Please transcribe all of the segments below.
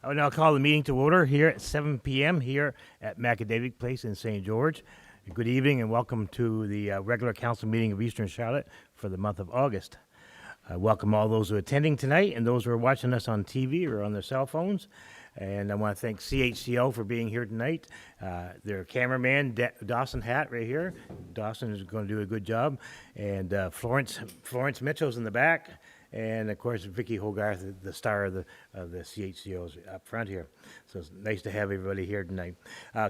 I will now call the meeting to order here at 7 p.m. here at Macadavic Place in St. George. Good evening and welcome to the regular council meeting of Eastern Charlotte for the month of August. I welcome all those who are attending tonight and those who are watching us on TV or on their cell phones. And I want to thank CHCO for being here tonight. Their cameraman, Dawson Hatt, right here. Dawson is going to do a good job. And Florence Mitchell's in the back. And of course, Vicky Hogarth, the star of the CHCOs up front here. So it's nice to have everybody here tonight.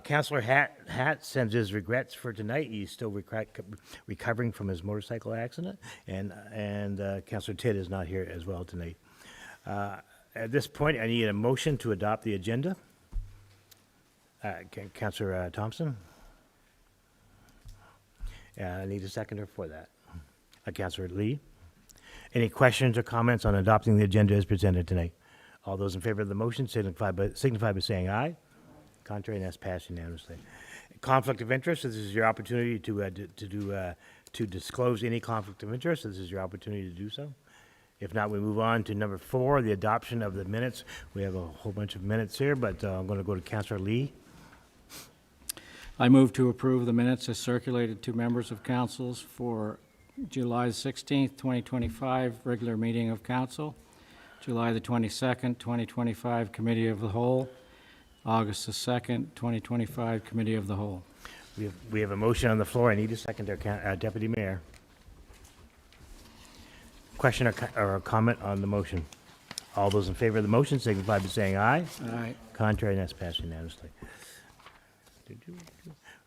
Councillor Hatt sends his regrets for tonight. He's still recovering from his motorcycle accident. And Councillor Tidd is not here as well tonight. At this point, I need a motion to adopt the agenda. Councillor Thompson? I need a seconder for that. Councillor Lee? Any questions or comments on adopting the agenda as presented tonight? All those in favor of the motion signify by saying aye. Contrary, and that's passed unanimously. Conflict of interest, this is your opportunity to disclose any conflict of interest. This is your opportunity to do so. If not, we move on to number 4, the adoption of the minutes. We have a whole bunch of minutes here, but I'm going to go to Councillor Lee. I move to approve the minutes as circulated to members of councils for July 16th, 2025, regular meeting of council, July the 22nd, 2025, committee of the whole, August the 2nd, 2025, committee of the whole. We have a motion on the floor. I need a seconder, Deputy Mayor. Question or a comment on the motion? All those in favor of the motion signify by saying aye. Aye. Contrary, and that's passed unanimously.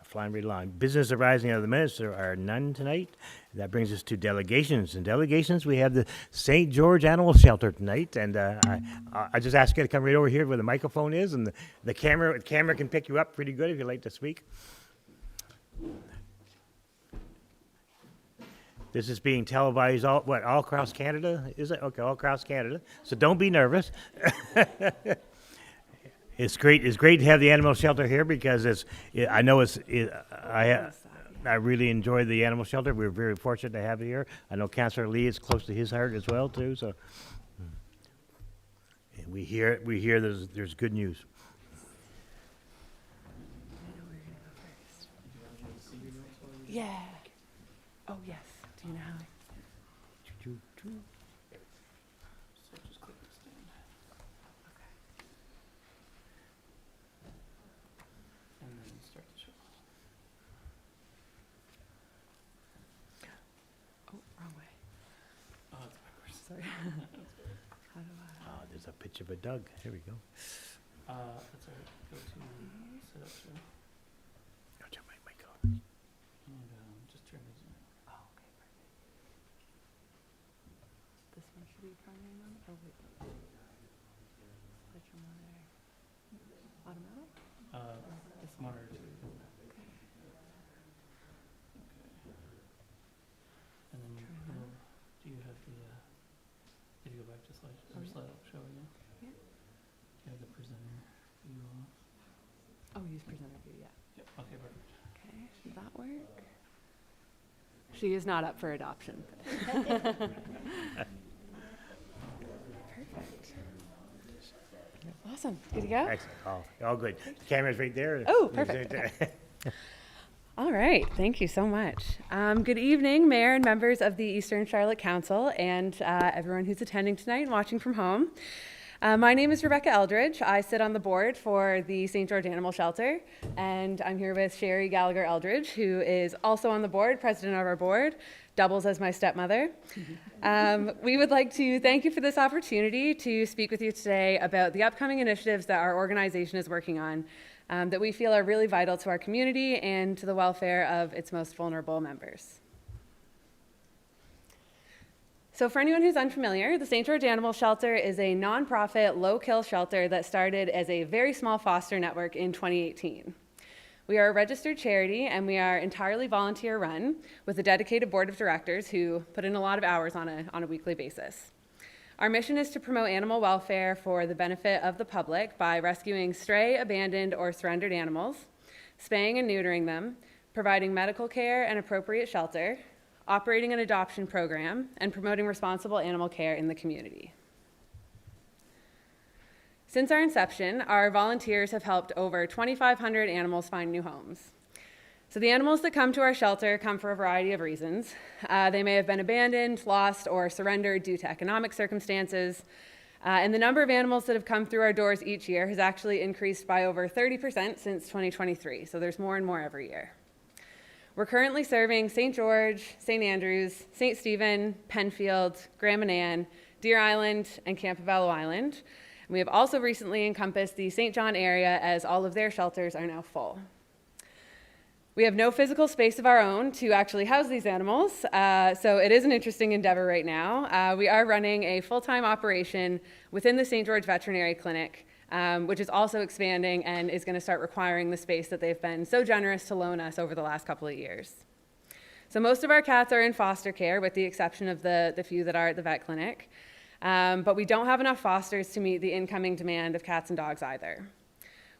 Flying right along. Business arising out of the minutes, there are none tonight. That brings us to delegations. And delegations, we have the St. George Animal Shelter tonight. And I just ask you to come right over here where the microphone is, and the camera can pick you up pretty good if you'd like to speak. This is being televised all across Canada, is it? Okay, all across Canada. So don't be nervous. It's great to have the animal shelter here because I really enjoy the animal shelter. We're very fortunate to have it here. I know Councillor Lee is close to his heart as well too. So and we hear there's good news. Yeah. Oh yes. Do you know how? Sorry. How do I? Oh, there's a picture of a Doug. Here we go. That's all right. Go to setup show. I'll turn my mic on. And just turn these on. Oh, okay, perfect. This one should be primary mode. Oh wait. Switch your monitor. Automatic? It's monitor 2. Okay. And then do you have the if you go back to slide show again? Yeah. You have the presenter view on. Oh, use presenter view, yeah. Yep. Okay, perfect. Okay, should that work? She is not up for adoption. Perfect. Awesome. Good to go? Excellent. All good. The camera's right there. Oh, perfect. Okay. All right. Thank you so much. Good evening, Mayor and members of the Eastern Charlotte Council and everyone who's attending tonight and watching from home. My name is Rebecca Eldridge. I sit on the board for the St. George Animal Shelter, and I'm here with Sherry Gallagher Eldridge, who is also on the board, president of our board, doubles as my stepmother. We would like to thank you for this opportunity to speak with you today about the upcoming initiatives that our organization is working on that we feel are really vital to our community and to the welfare of its most vulnerable members. So for anyone who's unfamiliar, the St. George Animal Shelter is a nonprofit, low-kill shelter that started as a very small foster network in 2018. We are a registered charity, and we are entirely volunteer-run with a dedicated board of directors who put in a lot of hours on a weekly basis. Our mission is to promote animal welfare for the benefit of the public by rescuing stray, abandoned, or surrendered animals, spaying and neutering them, providing medical care and appropriate shelter, operating an adoption program, and promoting responsible animal care in the community. Since our inception, our volunteers have helped over 2,500 animals find new homes. So the animals that come to our shelter come for a variety of reasons. They may have been abandoned, lost, or surrendered due to economic circumstances. And the number of animals that have come through our doors each year has actually increased by over 30% since 2023. So there's more and more every year. We're currently serving St. George, St. Andrews, St. Stephen, Penfield, Grand Manan, Deer Island, and Campobello Island. And we have also recently encompassed the St. John area as all of their shelters are now full. We have no physical space of our own to actually house these animals, so it is an interesting endeavor right now. We are running a full-time operation within the St. George Veterinary Clinic, which is also expanding and is going to start requiring the space that they've been so generous to loan us over the last couple of years. So most of our cats are in foster care, with the exception of the few that are at the vet clinic, but we don't have enough fosters to meet the incoming demand of cats and dogs either.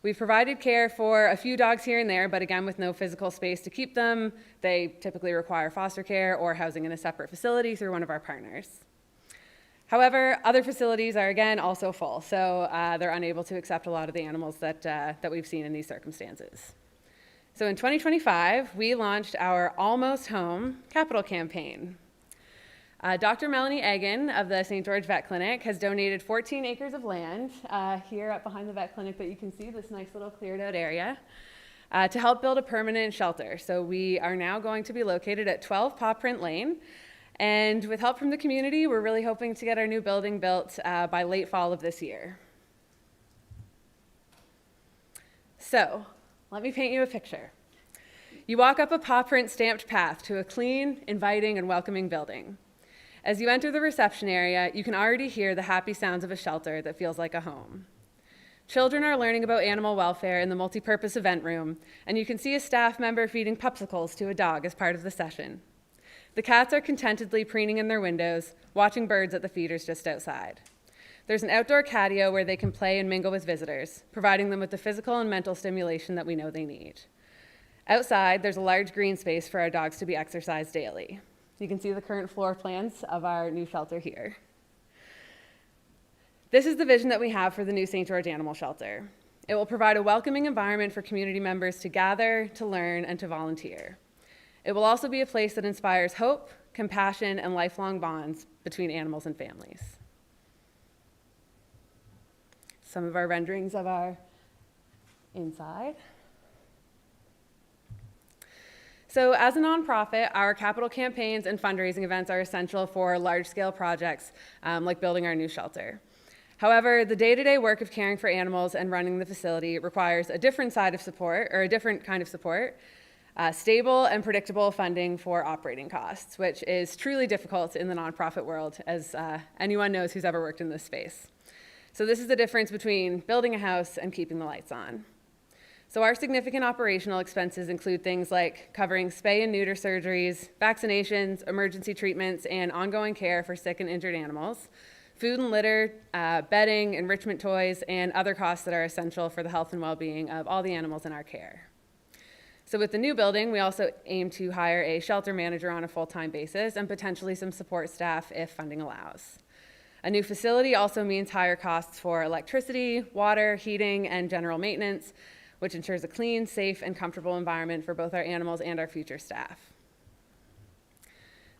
We've provided care for a few dogs here and there, but again, with no physical space to keep them, they typically require foster care or housing in a separate facility through one of our partners. However, other facilities are again also full, so they're unable to accept a lot of the animals that we've seen in these circumstances. So in 2025, we launched our Almost Home capital campaign. Dr. Melanie Egan of the St. George Vet Clinic has donated 14 acres of land here up behind the vet clinic that you can see, this nice little cleared out area, to help build a permanent shelter. So we are now going to be located at 12 Paw Print Lane. And with help from the community, we're really hoping to get our new building built by late fall of this year. So let me paint you a picture. You walk up a paw print stamped path to a clean, inviting, and welcoming building. As you enter the reception area, you can already hear the happy sounds of a shelter that feels like a home. Children are learning about animal welfare in the multi-purpose event room, and you can see a staff member feeding popsicles to a dog as part of the session. The cats are contentedly preening in their windows, watching birds at the feeders just outside. There's an outdoor catio where they can play and mingle with visitors, providing them with the physical and mental stimulation that we know they need. Outside, there's a large green space for our dogs to be exercised daily. You can see the current floor plans of our new shelter here. This is the vision that we have for the new St. George Animal Shelter. It will provide a welcoming environment for community members to gather, to learn, and to volunteer. It will also be a place that inspires hope, compassion, and lifelong bonds between animals and families. Some of our renderings of our inside. So as a nonprofit, our capital campaigns and fundraising events are essential for large-scale projects like building our new shelter. However, the day-to-day work of caring for animals and running the facility requires a different side of support, or a different kind of support, stable and predictable funding for operating costs, which is truly difficult in the nonprofit world, as anyone knows who's ever worked in this space. So this is the difference between building a house and keeping the lights on. So our significant operational expenses include things like covering spay and neuter surgeries, vaccinations, emergency treatments, and ongoing care for sick and injured animals, food and litter, bedding, enrichment toys, and other costs that are essential for the health and well-being of all the animals in our care. So with the new building, we also aim to hire a shelter manager on a full-time basis and potentially some support staff if funding allows. A new facility also means higher costs for electricity, water, heating, and general maintenance, which ensures a clean, safe, and comfortable environment for both our animals and our future staff.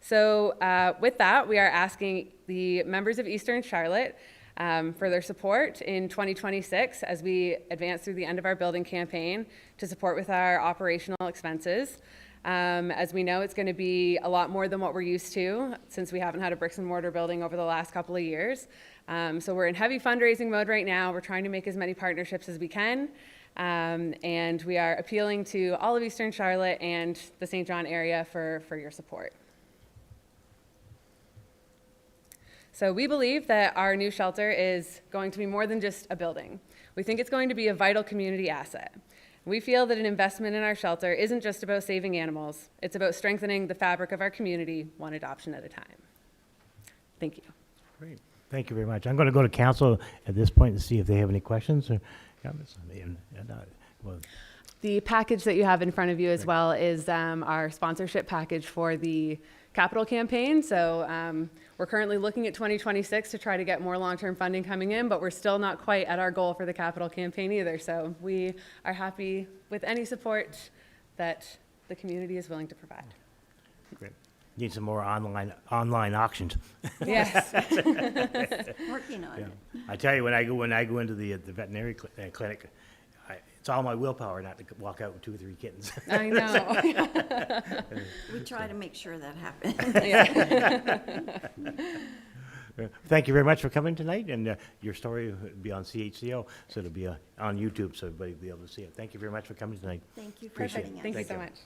So with that, we are asking the members of Eastern Charlotte for their support in 2026 as we advance through the end of our building campaign to support with our operational expenses. As we know, it's going to be a lot more than what we're used to since we haven't had a bricks and mortar building over the last couple of years. So we're in heavy fundraising mode right now. We're trying to make as many partnerships as we can. And we are appealing to all of Eastern Charlotte and the St. John area for your support. So we believe that our new shelter is going to be more than just a building. We think it's going to be a vital community asset. We feel that an investment in our shelter isn't just about saving animals, it's about strengthening the fabric of our community, one adoption at a time. Thank you. Great. Thank you very much. I'm going to go to council at this point to see if they have any questions or comments. The package that you have in front of you as well is our sponsorship package for the capital campaign. So we're currently looking at 2026 to try to get more long-term funding coming in, but we're still not quite at our goal for the capital campaign either. So we are happy with any support that the community is willing to provide. Great. Need some more online auctions. Yes. Working on Yeah. it. I tell you, when I go into the veterinary clinic, it's all my willpower not to walk out with 2 or 3 kittens. I know. We try to make sure that happens. Yeah. Thank you very much for coming tonight, and your story will be on CHCO, so it'll be on YouTube, so everybody will be able to see it. Thank you very much for coming tonight. Thank you for Appreciate it. having us. Thank you Thank so you. much.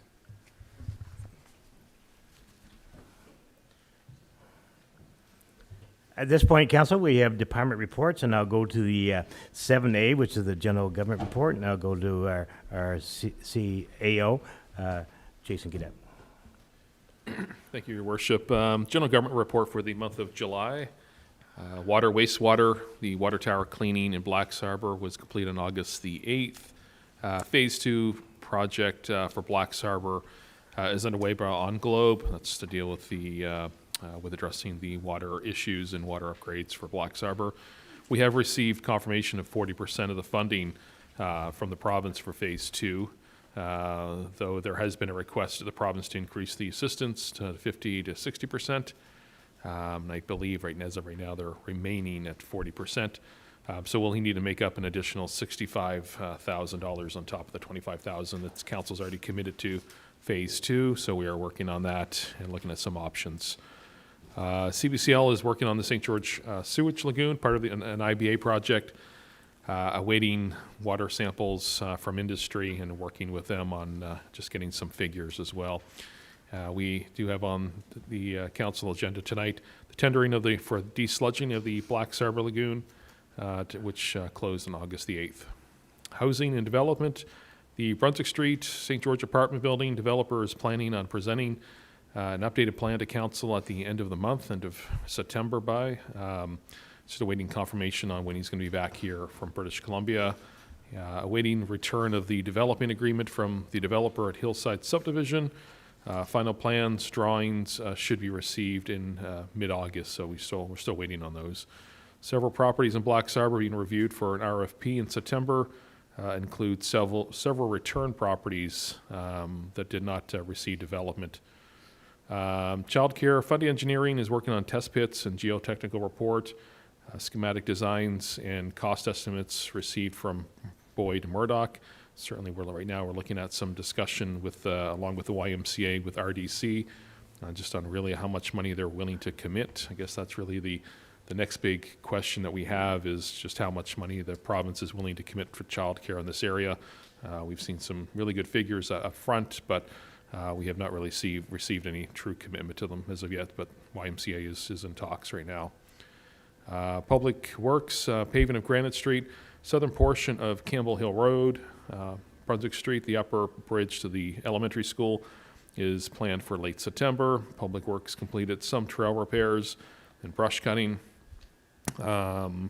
At this point, council, we have department reports, and I'll go to the 7A, which is the general government report, and I'll go to our CAO, Jason Cadet. Thank you, Your Worship. General government report for the month of July. Water, wastewater, the water tower cleaning in Blacks Harbor was completed on August the 8th. Phase 2 project for Blacks Harbor is underway by On Globe. That's to deal with with addressing the water issues and water upgrades for Blacks Harbor. We have received confirmation of 40% of the funding from the province for Phase 2. Though there has been a request to the province to increase the assistance to 50 to 60%. I believe as of right now, they're remaining at 40%. So we'll need to make up an additional $65,000 on top of the $25,000 that council's already committed to Phase 2. So we are working on that and looking at some options. CBCL is working on the St. George Sewage Lagoon, part of an IBA project. Awaiting water samples from industry and working with them on just getting some figures as well. We do have on the council agenda tonight the tendering for desludging of the Blacks Harbor Lagoon, which closed on August the 8th. Housing and development, the Brunswick Street St. George apartment building developer is planning on presenting an updated plan to council at the end of the month, end of September by. Just awaiting confirmation on when he's going to be back here from British Columbia. Awaiting return of the development agreement from the developer at Hillside Subdivision. Final plans, drawings should be received in mid-August, so we're still waiting on those. Several properties in Blacks Harbor being reviewed for an RFP in September. Include several return properties that did not receive development. Childcare funding engineering is working on test pits and geotechnical report. Schematic designs and cost estimates received from Boyd Murdoch. Certainly, right now we're looking at some discussion with, along with the YMCA, with RDC, just on really how much money they're willing to commit. I guess that's really the next big question that we have is just how much money the province is willing to commit for childcare in this area. We've seen some really good figures up front, but we have not really received any true commitment to them as of yet. But YMCA is in talks right now. Public Works, paving of Granite Street, southern portion of Campbell Hill Road, Brunswick Street, the upper bridge to the elementary school is planned for late September. Public Works completed some trail repairs and brush cutting.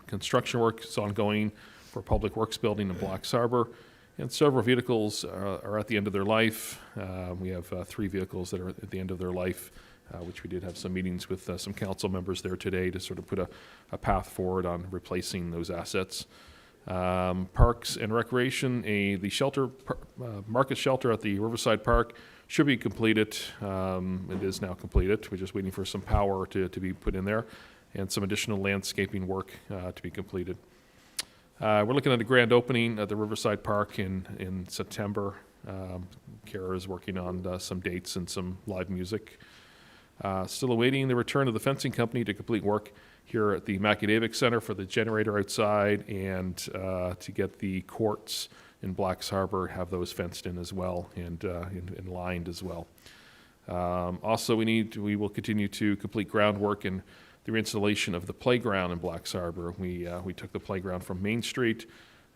Construction work is ongoing for Public Works building in Blacks Harbor, and several vehicles are at the end of their life. We have 3 vehicles that are at the end of their life, which we did have some meetings with some council members there today to sort of put a path forward on replacing those assets. Parks and Recreation, the shelter, market shelter at the Riverside Park should be completed. It is now completed. We're just waiting for some power to be put in there and some additional landscaping work to be completed. We're looking at a grand opening at the Riverside Park in September. Kara is working on some dates and some live music. Still awaiting the return of the fencing company to complete work here at the Macadavic Center for the generator outside and to get the courts in Blacks Harbor, have those fenced in as well and lined as well. Also, we will continue to complete groundwork and the reinstallation of the playground in Blacks Harbor. We took the playground from Main Street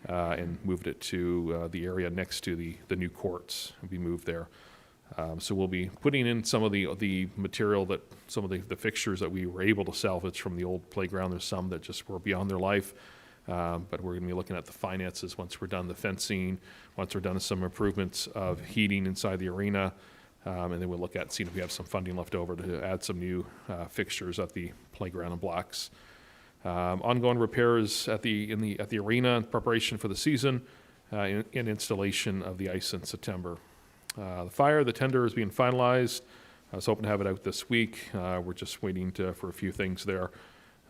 and moved it to the area next to the new courts. It'll be moved there. So we'll be putting in some of the material that some of the fixtures that we were able to salvage from the old playground. There's some that just were beyond their life. But we're going to be looking at the finances once we're done the fencing, once we're done some improvements of heating inside the arena, and then we'll look at seeing if we have some funding left over to add some new fixtures at the playground and blocks. Ongoing repairs at the arena in preparation for the season, and installation of the ice in September. The tender is being finalized. I was hoping to have it out this week. We're just waiting for a few things there.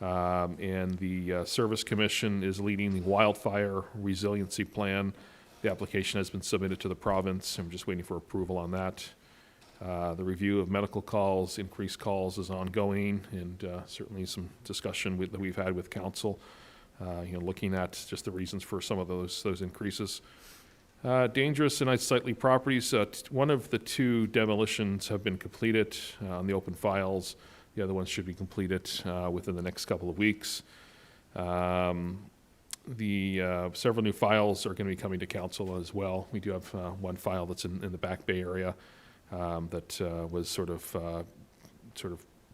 And the Service Commission is leading the wildfire resiliency plan. The application has been submitted to the province, and we're just waiting for approval on that. The review of medical calls, increased calls is ongoing, and certainly some discussion that we've had with council, looking at just the reasons for some of those increases. Dangerous and unsightly properties. One of the 2 demolitions have been completed on the open files. The other ones should be completed within the next couple of weeks. Several new files are going to be coming to council as well. We do have one file that's in the Back Bay area that was sort of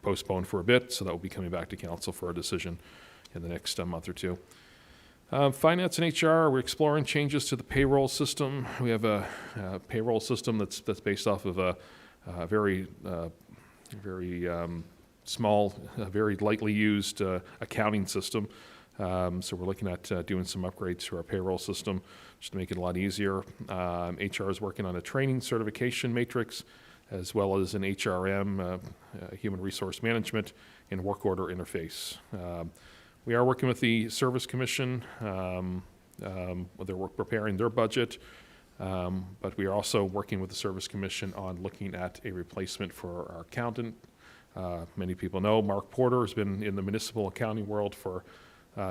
postponed for a bit, so that will be coming back to council for a decision in the next month or 2. Finance and HR, we're exploring changes to the payroll system. We have a payroll system that's based off of a very small, very lightly used accounting system. So we're looking at doing some upgrades to our payroll system just to make it a lot easier. HR is working on a training certification matrix, as well as an HRM, human resource management, and work order interface. We are working with the Service Commission. They're preparing their budget, but we are also working with the Service Commission on looking at a replacement for our accountant. Many people know Mark Porter has been in the municipal accounting world for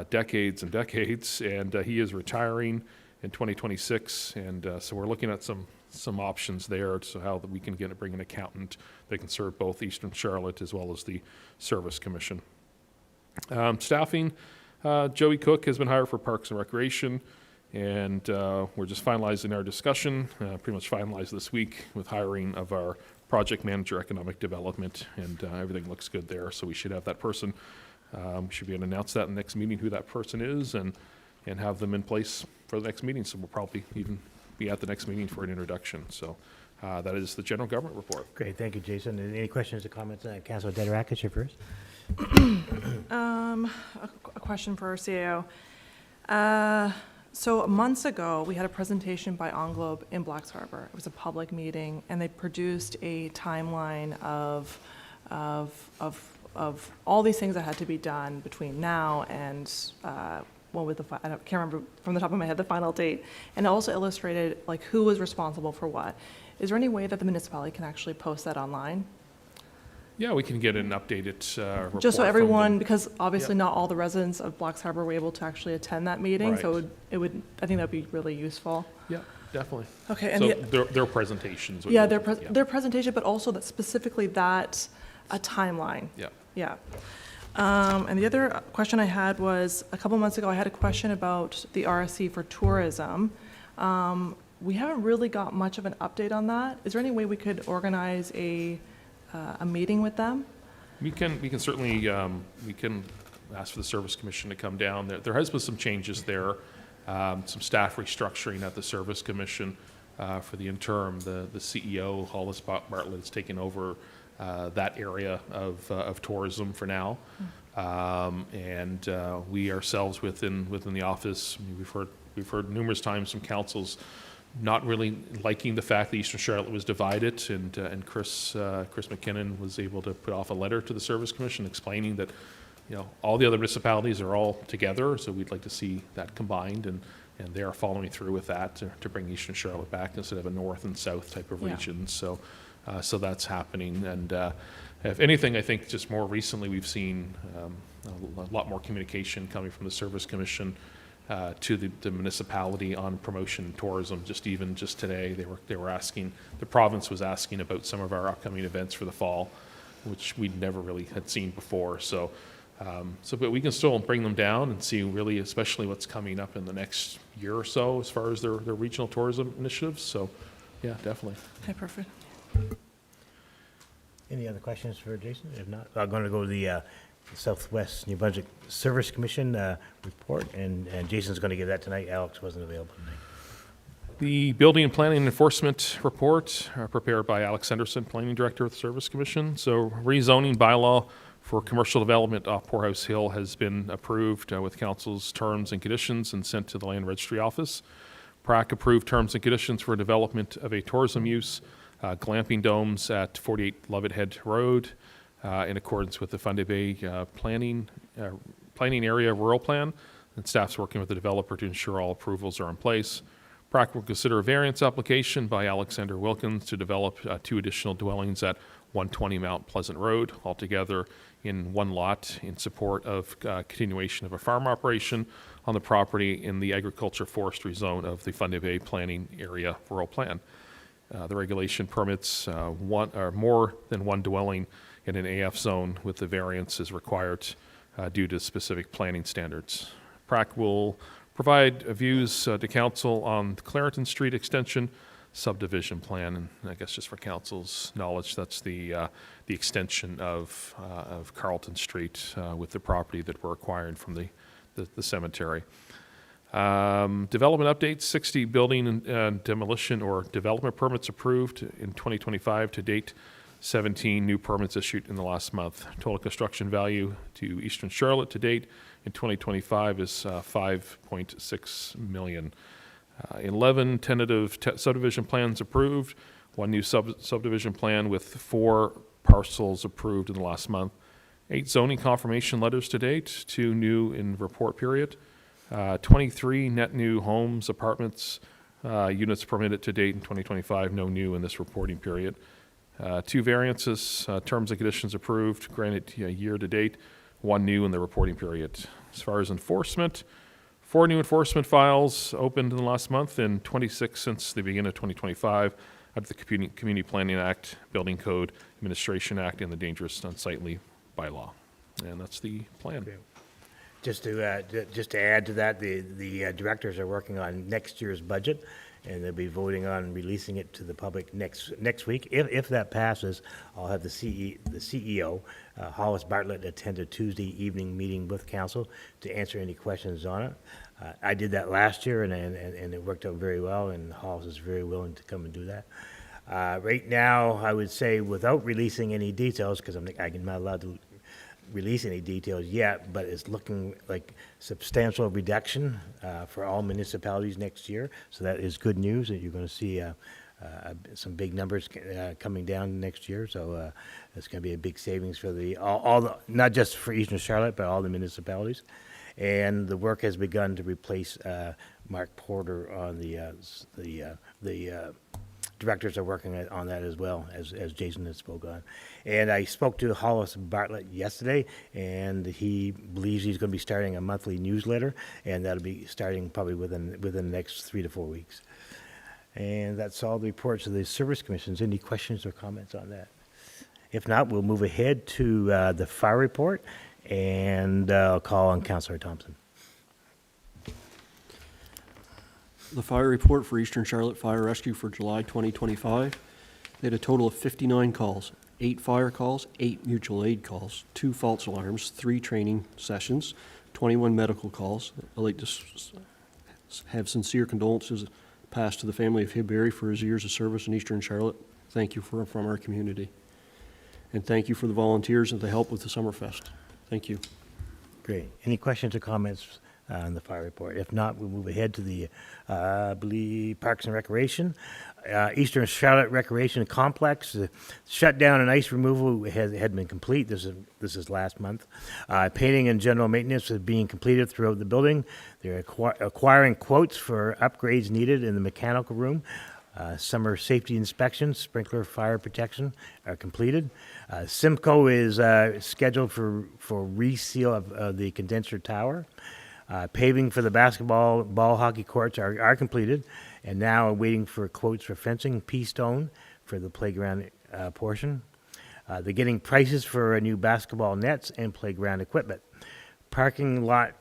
decades and decades, and he is retiring in 2026, and so we're looking at some options there, so how that we can bring an accountant that can serve both Eastern Charlotte as well as the Service Commission. Staffing, Joey Cook has been hired for Parks and Recreation, and we're just finalizing our discussion, pretty much finalized this week with hiring of our project manager, economic development, and everything looks good there, so we should have that person. We should be able to announce that in the next meeting, who that person is, and have them in place for the next meeting, so we'll probably even be at the next meeting for an introduction. So that is the general government report. Great, thank you, Jason. Any questions or comments? Councilor Dederak, you're first. A question for our CAO. So months ago, we had a presentation by Englobe in Blacks Harbor. It was a public meeting, and they produced a timeline of all these things that had to be done between now and I can't remember from the top of my head the final date, and it also illustrated like who was responsible for what. Is there any way that the municipality can actually post that online? Yeah, we can get an updated report. Just so from everyone, them. because obviously Yep. not all the residents of Blacks Harbor were able to actually attend that meeting, so Right. it would, I think that'd be really useful. Yeah, definitely. Okay, and So their presentations. would yeah, be- their presentation, but also that specifically that, a timeline. Yeah. Yeah. And the other question I had was, a couple months ago, I had a question about the RSC for tourism. We haven't really got much of an update on that. Is there any way we could organize a meeting with them? We can certainly, we can ask for the Service Commission to come down. There has been some changes there, some staff restructuring at the Service Commission for the interim. The CEO, Hollis Bartlett, has taken over that area of tourism for now. And we ourselves within the office, I mean, we've heard numerous times from councils not really liking the fact that Eastern Charlotte was divided, and Chris McKinnon was able to put off a letter to the Service Commission explaining that, all the other municipalities are all together, so we'd like to see that combined, and they are following through with that to bring Eastern Charlotte back instead of a north and south type of Yeah. region. So that's happening, and if anything, I think just more recently we've seen a lot more communication coming from the Service Commission to the municipality on promotion and tourism. Just today, they were asking, the province was asking about some of our upcoming events for the fall, which we'd never really had seen before. So but we can still bring them down and see really, especially what's coming up in the next year or so as far as their regional tourism initiatives. So, yeah, definitely. Okay, perfect. Any other questions for Jason? If not, I'm going to go to the Southwest New Brunswick Service Commission report, and Jason's going to give that tonight. Alex wasn't available tonight. The Building and Planning Enforcement Report, prepared by Alex Henderson, Planning Director of the Service Commission. So rezoning bylaw for commercial development off Poorhouse Hill has been approved with council's terms and conditions and sent to the Land Registry Office. PRAC approved terms and conditions for development of a tourism use, glamping domes at 48 Lovethead Road, in accordance with the Fundy Bay planning area rural plan. And staff's working with the developer to ensure all approvals are in place. PRAC will consider a variance application by Alexander Wilkins to develop 2 additional dwellings at 120 Mount Pleasant Road, altogether in 1 lot, in support of continuation of a farm operation on the property in the agriculture forestry zone of the Fundy Bay planning area rural plan. The regulation permits one or more than 1 dwelling in an AF zone, with the variance is required due to specific planning standards. PRAC will provide views to council on the Clareton Street extension subdivision plan, and I guess just for council's knowledge, that's the extension of Carlton Street with the property that we're acquiring from the cemetery. Development updates: 60 building and demolition or development permits approved in 2025 to date. 17 new permits issued in the last month. Total construction value to Eastern Charlotte to date in 2025 is $5.6 million. 11 tentative subdivision plans approved, 1 new subdivision plan with 4 parcels approved in the last month. 8 zoning confirmation letters to date, 2 new in report period. 23 net new homes, apartments, units permitted to date in 2025, no new in this reporting period. 2 variances, terms and conditions approved, granted year to date, 1 new in the reporting period. As far as enforcement, 4 new enforcement files opened in the last month and 26 since the beginning of 2025 under the Community Planning Act, Building Code, Administration Act, and the Dangerous Unsightly Bylaw. And that's the plan. Okay. Just to add to that, the directors are working on next year's budget, and they'll be voting on releasing it to the public next week. If that passes, I'll have the CEO, Hollis Bartlett, attend a Tuesday evening meeting with council to answer any questions on it. I did that last year, and it worked out very well, and Hollis is very willing to come and do that. Right now, I would say, without releasing any details, because I'm not allowed to release any details yet, but it's looking like substantial reduction for all municipalities next year. So that is good news, that you're going to see some big numbers coming down next year. So it's going to be a big savings for all the, not just for Eastern Charlotte, but all the municipalities. And the work has begun to replace Mark Porter on the directors are working on that as well, as Jason had spoke on. And I spoke to Hollis Bartlett yesterday, and he believes he's going to be starting a monthly newsletter, and that'll be starting probably within the next 3 to 4 weeks. And that's all the reports of the service commissions. Any questions or comments on that? If not, we'll move ahead to the fire report, and I'll call on Councillor Thompson. The fire report for Eastern Charlotte Fire Rescue for July 2025. They had a total of 59 calls, 8 fire calls, 8 mutual aid calls, 2 false alarms, 3 training sessions, 21 medical calls. I'd like to have sincere condolences passed to the family of Hibberry for his years of service in Eastern Charlotte. Thank you from our community. And thank you for the volunteers and the help with the Summerfest. Thank you. Great. Any questions or comments on the fire report? If not, we'll move ahead to the, I believe, Parks and Recreation. Eastern Charlotte Recreation Complex, shutdown and ice removal had been complete. This is last month. Painting and general maintenance is being completed throughout the building. They're acquiring quotes for upgrades needed in the mechanical room. Summer safety inspections, sprinkler fire protection are completed. Simcoe is scheduled for reseal of the condenser tower. Paving for the ball hockey courts are completed, and now are waiting for quotes for fencing, P-stone for the playground portion. They're getting prices for new basketball nets and playground equipment. Parking lot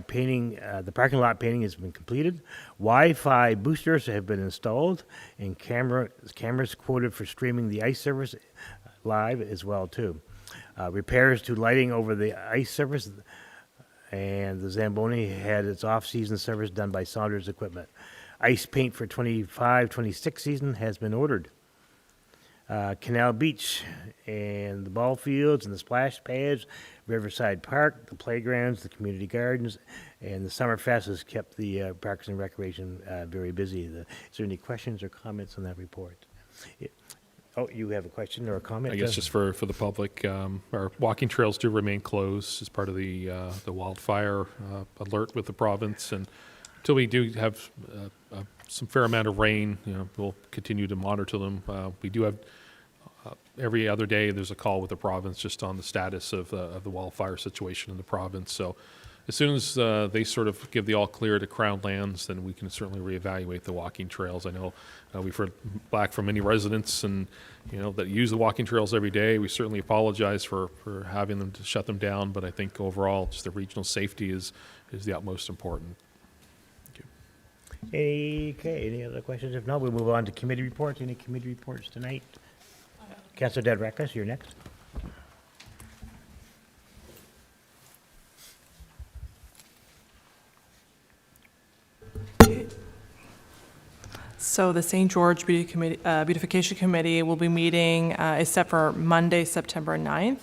painting, the parking lot painting has been completed. Wi-Fi boosters have been installed, and cameras quoted for streaming the ice service live as well too. Repairs to lighting over the ice surface, and the Zamboni had its off-season service done by Saunders Equipment. Ice paint for 25-26 season has been ordered. Canal Beach and the ball fields and the splash pads, Riverside Park, the playgrounds, the community gardens, and the Summer Fest has kept the Parks and Recreation very busy. Is there any questions or comments on that report? Oh, you have a question or a comment? I guess just for the public, our walking trails do remain closed as part of the wildfire alert with the province, and until we do have some fair amount of rain, we'll continue to monitor them. We do have every other day there's a call with the province just on the status of the wildfire situation in the province. So as soon as they sort of give the all clear to Crown Lands, then we can certainly reevaluate the walking trails. I know we've heard back from many residents and that use the walking trails every day. We certainly apologize for having them to shut them down, but I think overall just the regional safety is the utmost important. Any other questions? If not, we'll move on to committee reports. Any committee reports tonight? Councilor Delegations, you're next. So the St. George Beautification Committee will be meeting, is set for Monday, September 9th.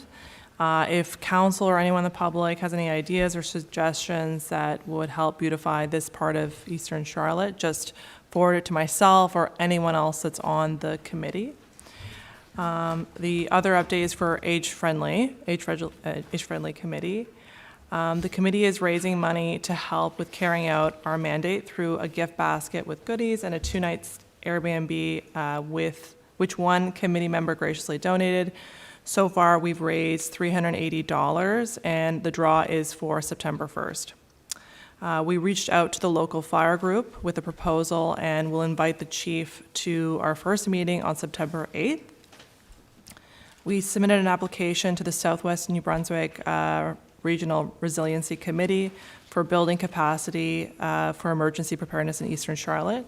If council or anyone in the public has any ideas or suggestions that would help beautify this part of Eastern Charlotte, just forward it to myself or anyone else that's on the committee. The other update is for Age-Friendly Committee. The committee is raising money to help with carrying out our mandate through a gift basket with goodies and a 2-night Airbnb with which one committee member graciously donated. So far, we've raised $380, and the draw is for September 1st. We reached out to the local fire group with a proposal, and we'll invite the chief to our first meeting on September 8th. We submitted an application to the Southwest New Brunswick Regional Resiliency Committee for building capacity for emergency preparedness in Eastern Charlotte.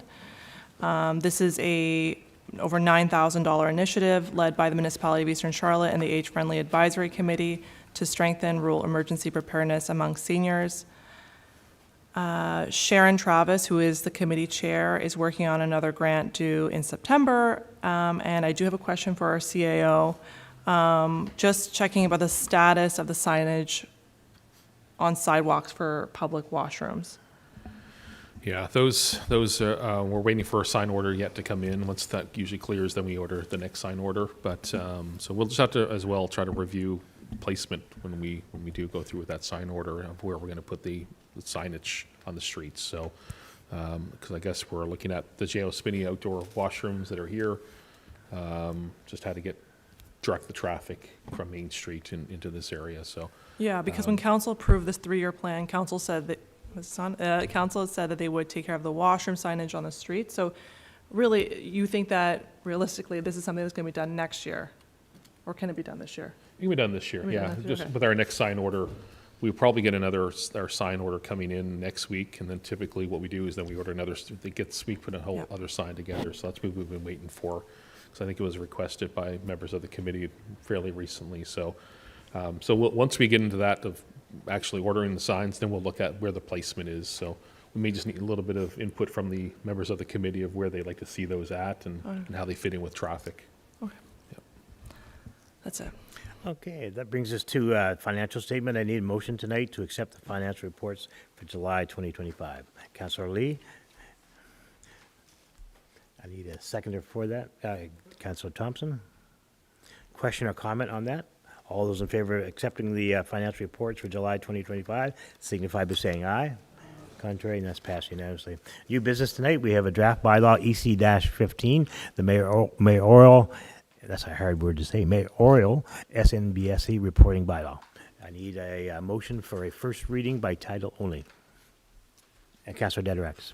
This is a over $9,000 initiative led by the Municipality of Eastern Charlotte and the Age-Friendly Advisory Committee to strengthen rural emergency preparedness among seniors. Sharon Travis, who is the committee chair, is working on another grant due in September. And I do have a question for our CAO. Just checking about the status of the signage on sidewalks for public washrooms. Yeah, those we're waiting for a sign order yet to come in. Once that usually clears, then we order the next sign order. But so we'll just have to as well try to review placement when we do go through with that sign order of where we're going to put the signage on the streets. So because I guess we're looking at the J.O. Spinney outdoor washrooms that are here. Just had to direct the traffic from Main Street into this area. So Yeah, because when council approved this 3-year plan, council said that council has said that they would take care of the washroom signage on the street. So really, you think that realistically, this is something that's going to be done next year? Or can it be done this year? it can be done this year, Can be done yeah. this year, Just okay. with our next sign order, we'll probably get our sign order coming in next week, and then typically what we do is then we order another, we put a whole Yep. other sign together, so that's what we've been waiting for. Because I think it was requested by members of the committee fairly recently, so. Once we get into that of actually ordering the signs, then we'll look at where the placement is. So we may just need a little bit of input from the members of the committee of where they'd like to see those at and how they fit in with traffic. Okay. Yep. That's it. Okay, that brings us to financial statement. I need a motion tonight to accept the financial reports for July 2025. Councilor Lee? I need a seconder for that. Councilor Thompson? Question or comment on that? All those in favor of accepting the financial reports for July 2025 signify by saying aye. Contrary, and that's passed unanimously. New business tonight, we have a draft bylaw EC-15, the mayoral, that's a hard word to say, mayoral SNBSE reporting bylaw. I need a motion for a first reading by title only. And Councilor Dederex.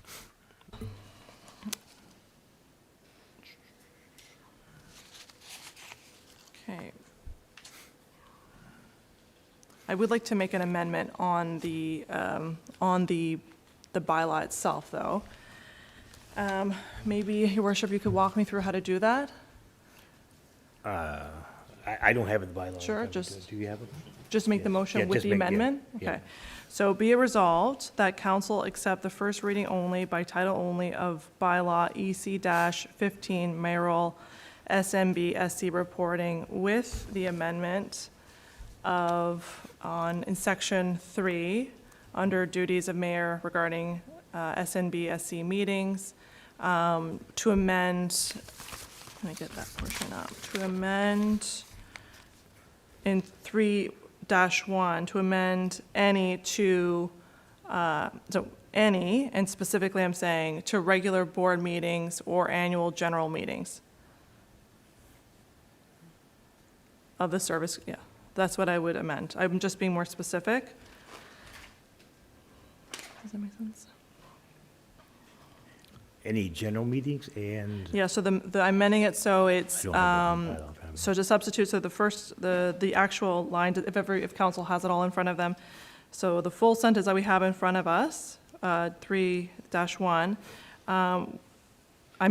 Okay. I would like to make an amendment on the bylaw itself, though. Maybe, Your Worship, you could walk me through how to do that? I don't have it in the bylaw. in Sure, front of me. just- Do you have it? Just make the Yeah, motion with just the make- yeah, amendment? yeah. Okay. So be it resolved that council accept the first reading only by title only of bylaw EC-15 mayoral SMB-SC reporting with the amendment of, in section 3, under duties of mayor regarding SNB-SC meetings, to amend, let me get that portion up, to amend in 3-1, to amend any to, so any, and specifically I'm saying to regular board meetings or annual general meetings of the service, yeah, that's what I would amend. I'm just being more specific. Does that make sense? Any general meetings and? Yeah, so I'm amending it so it's, I don't have it in the bylaw in front of me. so to substitute, so the first, the actual line, if council has it all in front of them. So the full sentence that we have in front of us, 3-1, I'm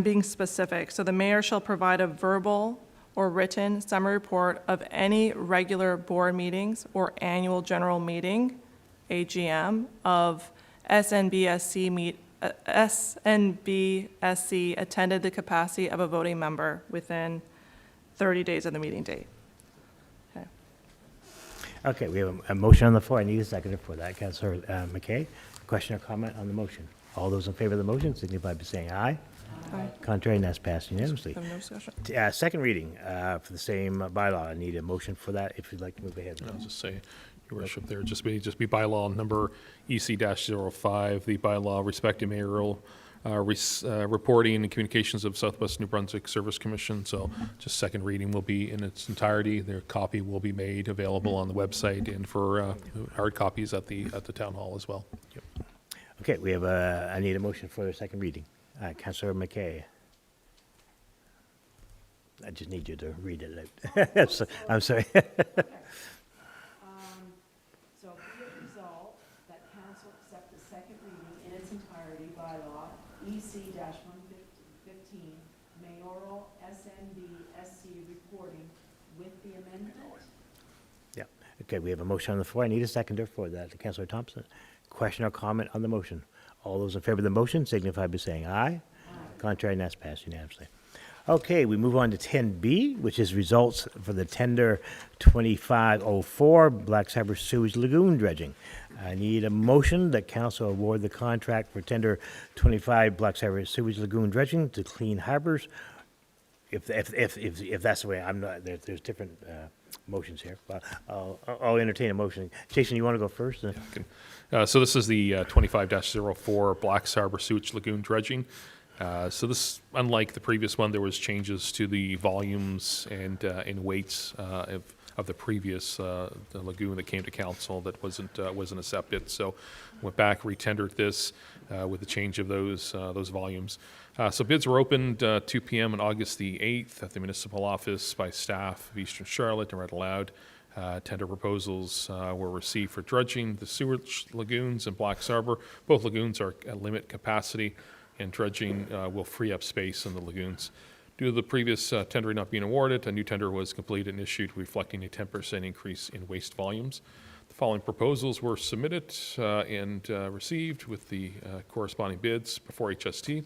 being specific. So the mayor shall provide a verbal or written summary report of any regular board meetings or annual general meeting, AGM, of SNBSC attended the capacity of a voting member within 30 days of the meeting date. Okay. Okay, we have a motion on the floor. I need a seconder for that. Councilor McKay, question or comment on the motion? All those in favor of the motion signify by saying aye. Aye. Contrary, and that's passed unanimously. Have no discussion. Second reading for the same bylaw. I need a motion for that if you'd like to move ahead. I'll just say, Your Worship, there just be bylaw number EC-05, the bylaw respecting mayoral reporting and communications of Southwest New Brunswick Service Commission. So just second reading will be in its entirety. Their copy will be made available on the website and for hard copies at the town hall as well. Okay, we have I need a motion for the second reading. Councilor McKay. I just need you to read it out. So- I'm sorry. So be it resolved that council accept the second reading in its entirety by law, EC-115, mayoral SNB-SC reporting with the amendment. Yeah. Okay, we have a motion on the floor. I need a seconder for that. Councilor Thompson. Question or comment on the motion? All those in favor of the motion signify by saying aye. Contrary, and that's passed unanimously. Okay, we move on to 10B, which is results for the tender 2504 Black Cyber Sewage Lagoon dredging. I need a motion that council award the contract for tender 25 Black Cyber Sewage Lagoon dredging to Clean Harbors. If that's the way, I'm not, there's different motions here. But I'll entertain a motion. Jason, you want to go first? So this is the 25-04 Black Harbor Sewage Lagoon dredging. So this, unlike the previous one, there was changes to the volumes and weights of the previous the lagoon that came to council that wasn't accepted. So went back, retendered this with the change of those volumes. So bids were opened 2 p.m. on August the 8th at the municipal office by staff of Eastern Charlotte and read aloud. Tender proposals were received for dredging the sewage lagoons in Black Harbor. Both lagoons are at limit capacity, and dredging will free up space in the lagoons. Due to the previous tender not being awarded, a new tender was completed and issued, reflecting a 10% increase in waste volumes. The following proposals were submitted and received with the corresponding bids before HST.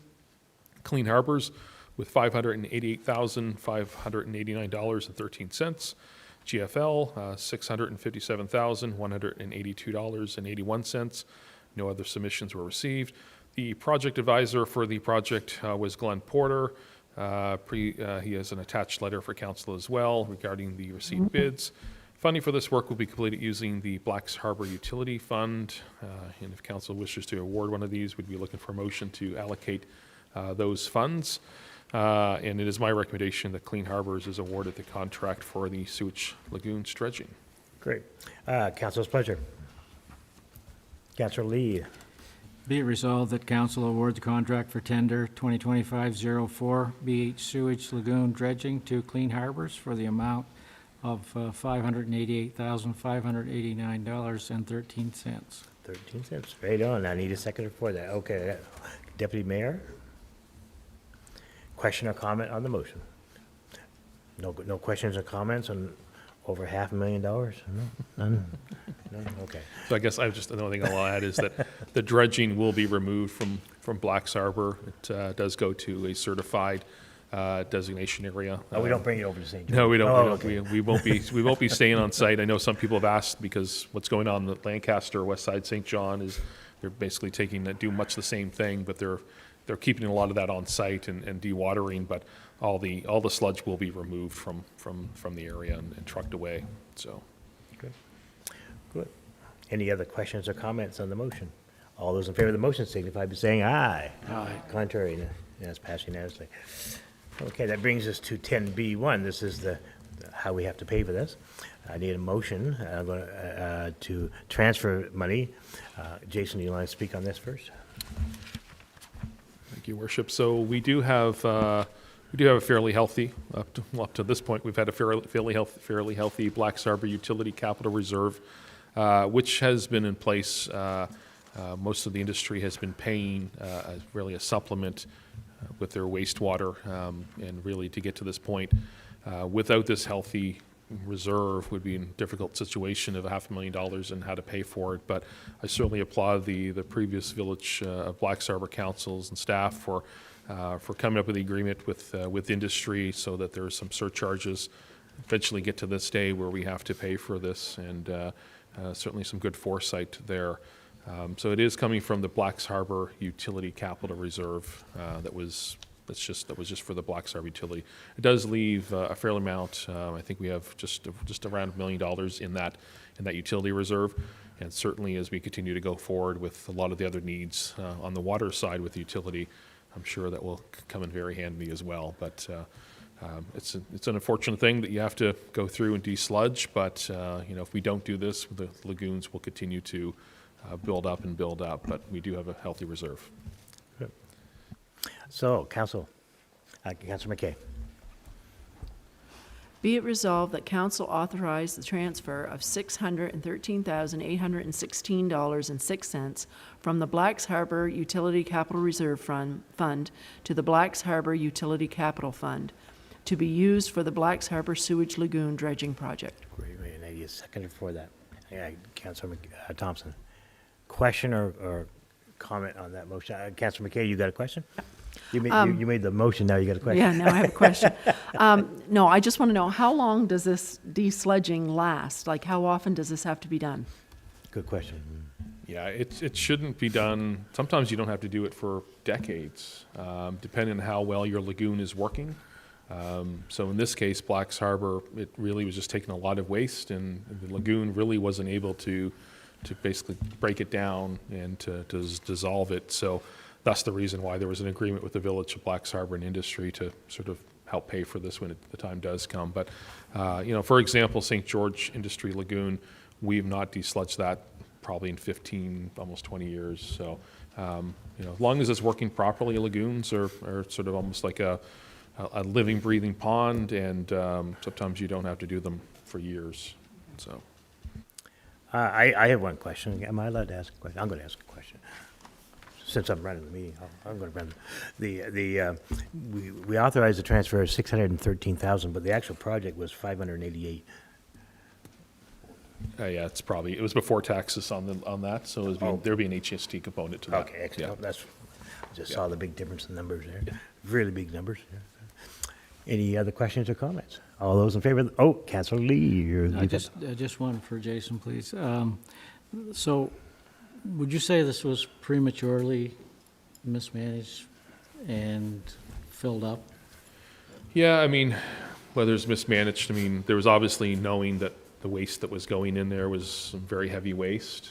Clean Harbors with $588,589.13. GFL, $657,182.81. No other submissions were received. The project advisor for the project was Glenn Porter. He has an attached letter for council as well regarding the received bids. Funding for this work will be completed using the Black Harbor Utility Fund. And if council wishes to award one of these, we'd be looking for a motion to allocate those funds. And it is my recommendation that Clean Harbors is awarded the contract for the sewage lagoon dredging. Great. Council's pleasure. Councilor Lee. Be it resolved that council award the contract for tender 2025-04 BH Sewage Lagoon dredging to Clean Harbors for the amount of $588,589.13. 13 cents. Right on. I need a seconder for that. Okay. Deputy Mayor? Question or comment on the motion? No questions or comments on over $500,000? No? None? None? Okay. So I guess another thing I'll add is that the dredging will be removed from Black's Harbor. It does go to a certified designation area. Oh, we don't bring it over to St. George? No, we don't. Oh, We won't be. We won't be staying on site. I know some people have asked because what's going on in Lancaster, West Side, St. John is they're basically do much the same thing, but they're keeping a lot of that on site and dewatering. But all the sludge will be removed from the area and trucked away. So. Good. Any other questions or comments on the motion? All those in favor of the motion signify by saying aye. Aye. Contrary, that's passed unanimously. Okay, that brings us to 10B1. This is how we have to pay for this. I need a motion to transfer money. Jason, do you want to speak on this first? Thank you, Worship. So we do have a fairly healthy, up to this point, we've had a fairly healthy Black's Harbor Utility Capital Reserve, which has been in place. Most of the industry has been paying really a supplement with their wastewater, and really to get to this point, without this healthy reserve would be in a difficult situation of $500,000 and how to pay for it. But I certainly applaud the previous Village of Black's Harbor councils and staff for coming up with the agreement with industry so that there are some surcharges. Eventually get to this day where we have to pay for this, and certainly some good foresight there. So it is coming from the Black's Harbor Utility Capital Reserve that was just for the Black's Harbor Utility. It does leave a fair amount. I think we have just around $1 million in that utility reserve, and certainly as we continue to go forward with a lot of the other needs on the water side with the utility, I'm sure that will come in very handy as well. But it's an unfortunate thing that you have to go through and desludge. But if we don't do this, the lagoons will continue to build up. But we do have a healthy reserve. Good. So, Councilor McKay. Be it resolved that council authorize the transfer of $613,816.06 from the Black's Harbor Utility Capital Reserve Fund to the Black's Harbor Utility Capital Fund to be used for the Black's Harbor Sewage Lagoon dredging project. Great, and I need a second for that. Councilor Thompson. Question or comment on that motion? Councilor McKay, you got a question? You made the motion, now you got a question. Yeah, now I have a question. No, I just want to know, how long does this desludging last? Like, how often does this have to be done? Good question. Yeah, it shouldn't be done. Sometimes you don't have to do it for decades, depending on how well your lagoon is working. So in this case, Black's Harbor, it really was just taking a lot of waste, and the lagoon really wasn't able to basically break it down and to dissolve it. So that's the reason why there was an agreement with the Village of Black's Harbor and industry to sort of help pay for this when the time does come. But, for example, St. George Industry Lagoon, we have not desludged that probably in 15, almost 20 years. So, as long as it's working properly, lagoons are sort of almost like a living, breathing pond, and sometimes you don't have to do them for years. So, I have one question. Am I allowed to ask a question? I'm going to ask a question. Since I'm running the meeting, I'm going to run we authorized the transfer of $613,000, but the actual project was $588,000. yeah, it was before taxes on that, so there'd be an HST component to that. Okay, excellent. Yeah. I just saw the big difference in numbers there. Yeah. Really big numbers. Yeah. Any other questions or comments? All those in favor? Councilor Lee. Just one for Jason, please. So would you say this was prematurely mismanaged and filled up? Yeah, whether it's mismanaged, there was obviously knowing that the waste that was going in there was some very heavy waste,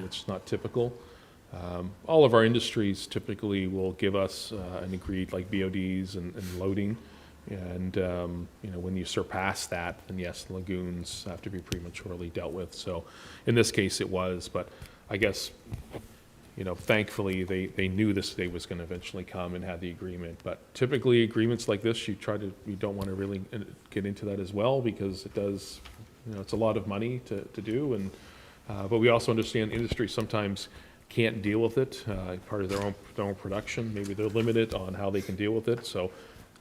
which is not typical. All of our industries typically will give us an agreed like BODs and loading. And, when you surpass that, then yes, the lagoons have to be prematurely dealt with. So in this case it was, but I guess, thankfully they knew this day was going to eventually come and had the agreement. But typically agreements like this, you don't want to really get into that as well, because it does, it's a lot of money to do. And, but we also understand industry sometimes can't deal with it, part of their own production. Maybe they're limited on how they can deal with it. So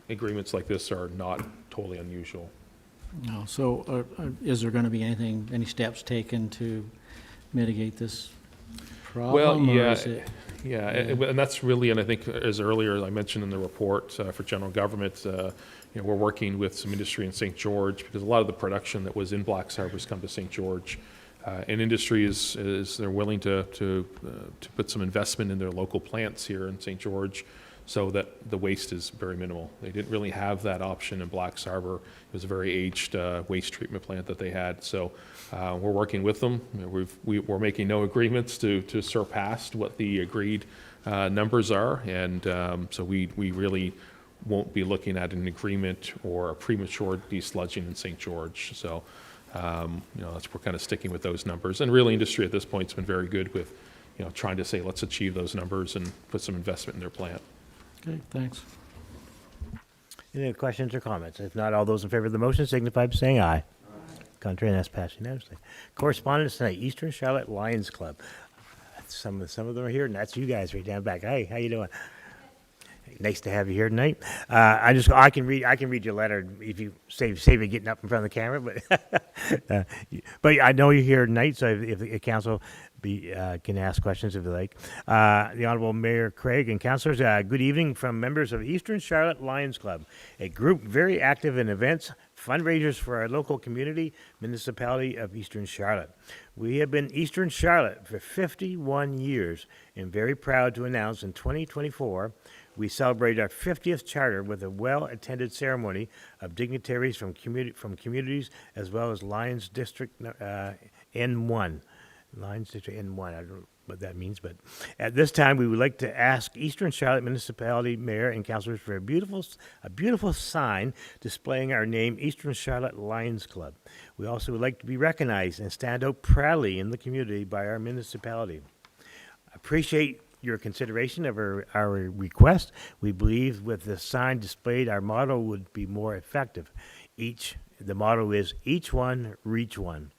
agreements like this are not totally unusual. No, so is there going to be any steps taken to mitigate this problem? or yeah, is it- yeah, and that's really, and I think as earlier I mentioned in the report for general government, we're working with some industry in St. George because a lot of the production that was in Blacks Harbor has come to St. George. And industry is they're willing to put some investment in their local plants here in St. George so that the waste is very minimal. They didn't really have that option in Blacks Harbor. It was a very aged waste treatment plant that they had. So we're working with them. We're making no agreements to surpass what the agreed numbers are. And so we really won't be looking at an agreement or a premature desludging in St. George. So we're kind of sticking with those numbers. And really, industry at this point has been very good with, trying to say, let's achieve those numbers and put some investment in their plant. Okay, thanks. Any other questions or comments? If not, all those in favor of the motion signify by saying aye. Contrary, and that's passed unanimously. Correspondence tonight, Eastern Charlotte Lions Club. Some of them are here, and that's you guys right down back. Hey, how you doing? Nice to have you here tonight. I can read your letter if you save it getting up in front of the camera, but I know you're here tonight, so if the council can ask questions if they like. The Honorable Mayor Craig and councilors, good evening from members of Eastern Charlotte Lions Club, a group very active in events, fundraisers for our local community, municipality of Eastern Charlotte. We have been Eastern Charlotte for 51 years and very proud to announce in 2024 we celebrate our 50th charter with a well-attended ceremony of dignitaries from communities as well as Lions District N1. Lions District N1, I don't know what that means, but at this time we would like to ask Eastern Charlotte Municipality Mayor and councilors for a beautiful sign displaying our name, Eastern Charlotte Lions Club. We also would like to be recognized and stand out proudly in the community by our municipality. Appreciate your consideration of our request. We believe with the sign displayed, our motto would be more effective. The motto is each one, reach one.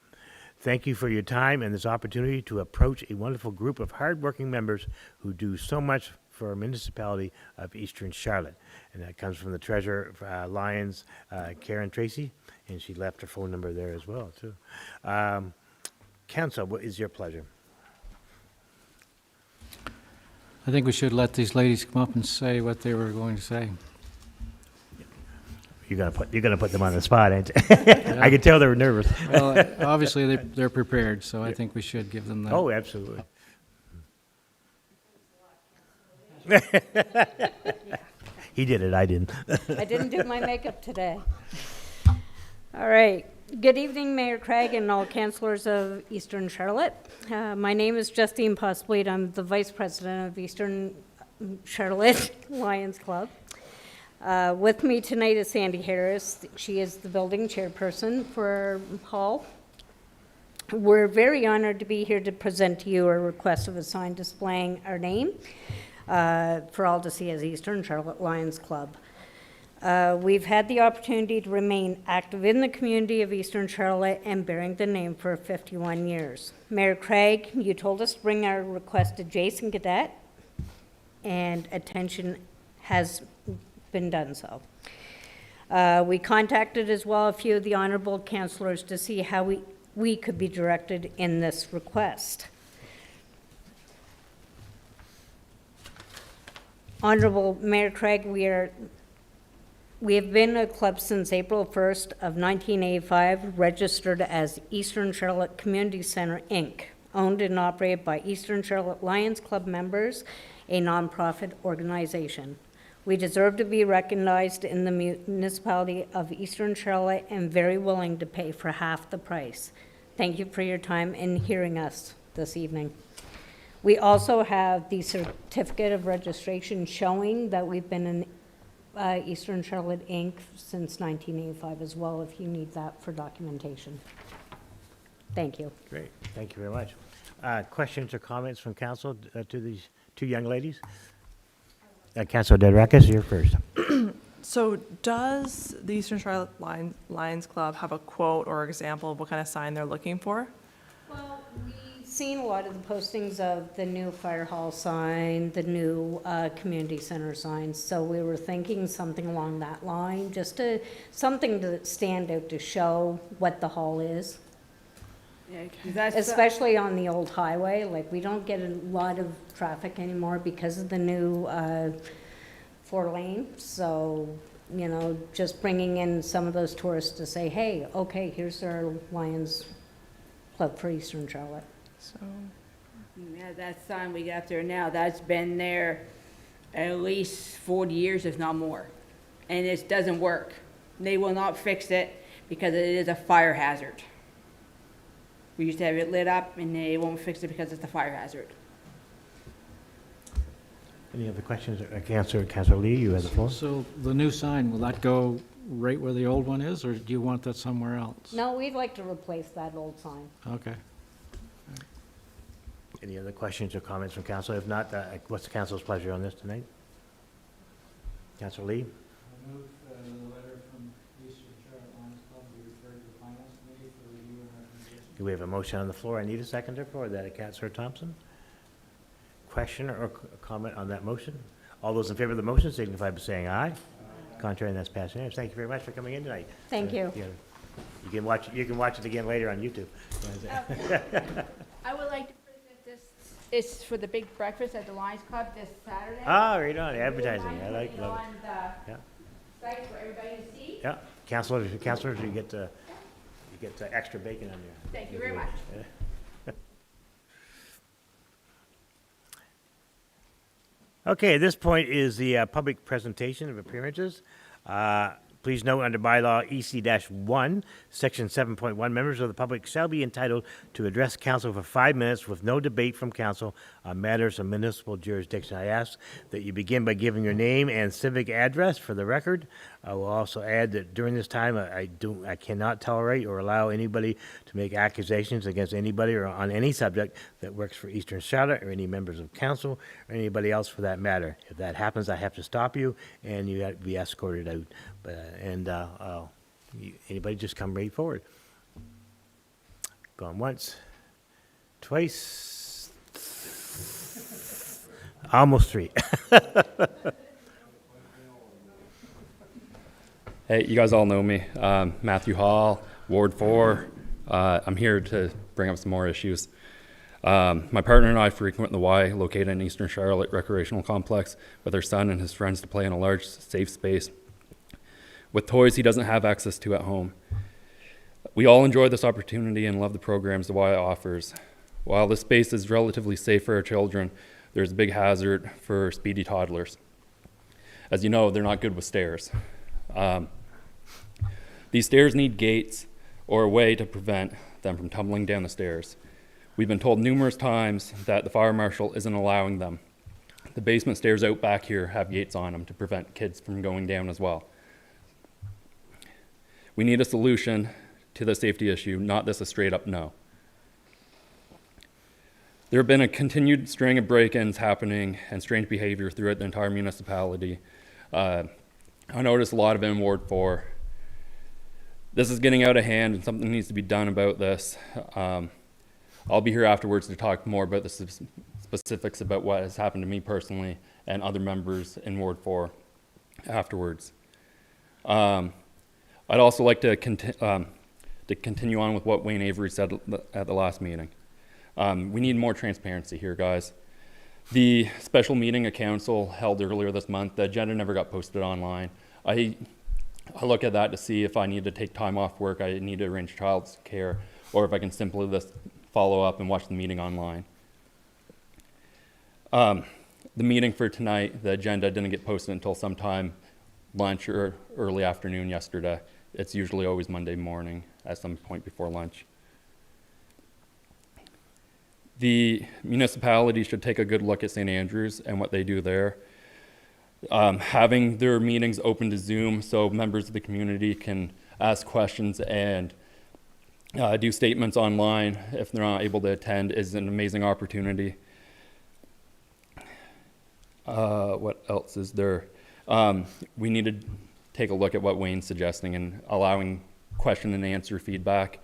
Thank you for your time and this opportunity to approach a wonderful group of hardworking members who do so much for our municipality of Eastern Charlotte. And that comes from the treasurer of Lions, Karen Tracy, and she left her phone number there as well, too. Council, what is your pleasure? I think we should let these ladies come up and say what they were going to say. You're gonna put them on the spot, ain't you? I can tell they were nervous. Well, obviously, they're prepared, so I think we should give them that. Oh, absolutely. He did it, I didn't. I didn't do my makeup today. All right. Good evening, Mayor Craig and all councillors of Eastern Charlotte. My name is Justine Postleet. I'm the Vice President of Eastern Charlotte Lions Club. With me tonight is Sandy Harris. She is the building chairperson for our hall. We're very honored to be here to present to you a request of a sign displaying our name for all to see as Eastern Charlotte Lions Club. We've had the opportunity to remain active in the community of Eastern Charlotte and bearing the name for 51 years. Mayor Craig, you told us to bring our request to Jason Cadet, and attention has been done so. We contacted as well a few of the honorable councillors to see how we could be directed in this request. Honorable Mayor Craig, we have been a club since April 1st of 1985, registered as Eastern Charlotte Community Center, Inc., owned and operated by Eastern Charlotte Lions Club members, a nonprofit organization. We deserve to be recognized in the municipality of Eastern Charlotte and very willing to pay for half the price. Thank you for your time in hearing us this evening. We also have the certificate of registration showing that we've been in Eastern Charlotte, Inc. since 1985 as well, if you need that for documentation. Thank you. Great, thank you very much. Questions or comments from council to these two young ladies? Councilor Dedrakis, you're first. So does the Eastern Charlotte Lions Club have a quote or example of what kind of sign they're looking for? Well, we seen a lot of the postings of the new fire hall sign, the new community center signs, so we were thinking something along that line, just something to stand out to show what the hall is. Yeah, 'cause that's, Especially on the old highway, like, we don't get a lot of traffic anymore because of the new 4-lane, so, you know, just bringing in some of those tourists to say, hey, okay, here's our Lions Club for Eastern Charlotte. So, yeah, that sign we got there now, that's been there at least 40 years, if not more. And it doesn't work. They will not fix it because it is a fire hazard. We used to have it lit up and they won't fix it because it's a fire hazard. Any other questions? Councillor Lee, you have the floor. So the new sign, will that go right where the old one is, or do you want that somewhere else? No, we'd like to replace that old sign. Okay. Any other questions or comments from council? If not, what's the council's pleasure on this tonight? Councillor Lee? I move the letter from Eastern Charlotte Lions Club be referred to the Finance Committee for review and recommendation. Do we have a motion on the floor? I need a seconder for that. Councillor Thompson? Question or comment on that motion? All those in favor of the motion signify by saying aye. Contrary, and that's passed unanimously. Thank you very much for coming in tonight. Thank you. You can watch it again later on YouTube. I would like to present this, it's for the big breakfast at the Lions Club this Saturday. Ah, right on, advertising. I like Put it love on it. the Yeah. site for everybody to see. Yeah, councillors, you get extra bacon on there. Thank you very much. Okay, at this point is the public presentation of appearances. Please note under bylaw EC-1, section 7.1, members of the public shall be entitled to address council for 5 minutes with no debate from council on matters of municipal jurisdiction. I ask that you begin by giving your name and civic address for the record. I will also add that during this time, I cannot tolerate or allow anybody to make accusations against anybody or on any subject that works for Eastern Charlotte or any members of council or anybody else for that matter. If that happens, I have to stop you and you have to be escorted out. Anybody just come right forward. Going once, twice, almost 3. Hey, you guys all know me. Matthew Hall, Ward 4. I'm here to bring up some more issues. My partner and I frequent the Y, located in Eastern Charlotte Recreational Complex, with our son and his friends to play in a large, safe space with toys he doesn't have access to at home. We all enjoy this opportunity and love the programs the Y offers. While this space is relatively safe for our children, there's a big hazard for speedy toddlers. As you know, they're not good with stairs. These stairs need gates or a way to prevent them from tumbling down the stairs. We've been told numerous times that the fire marshal isn't allowing them. The basement stairs out back here have gates on them to prevent kids from going down as well. We need a solution to the safety issue, not this a straight up no. There have been a continued string of break-ins happening and strange behavior throughout the entire municipality. I noticed a lot of it in Ward 4. This is getting out of hand and something needs to be done about this. I'll be here afterwards to talk more about the specifics about what has happened to me personally and other members in Ward 4 afterwards. I'd also like to continue on with what Wayne Avery said at the last meeting. We need more transparency here, guys. The special meeting of council held earlier this month, the agenda never got posted online. I look at that to see if I need to take time off work, I need to arrange child's care, or if I can simply just follow up and watch the meeting online. The meeting for tonight, the agenda didn't get posted until sometime lunch or early afternoon yesterday. It's usually always Monday morning at some point before lunch. The municipality should take a good look at St. Andrews and what they do there. Having their meetings open to Zoom so members of the community can ask questions and do statements online if they're not able to attend is an amazing opportunity. What else is there? We need to take a look at what Wayne's suggesting and allowing question and answer feedback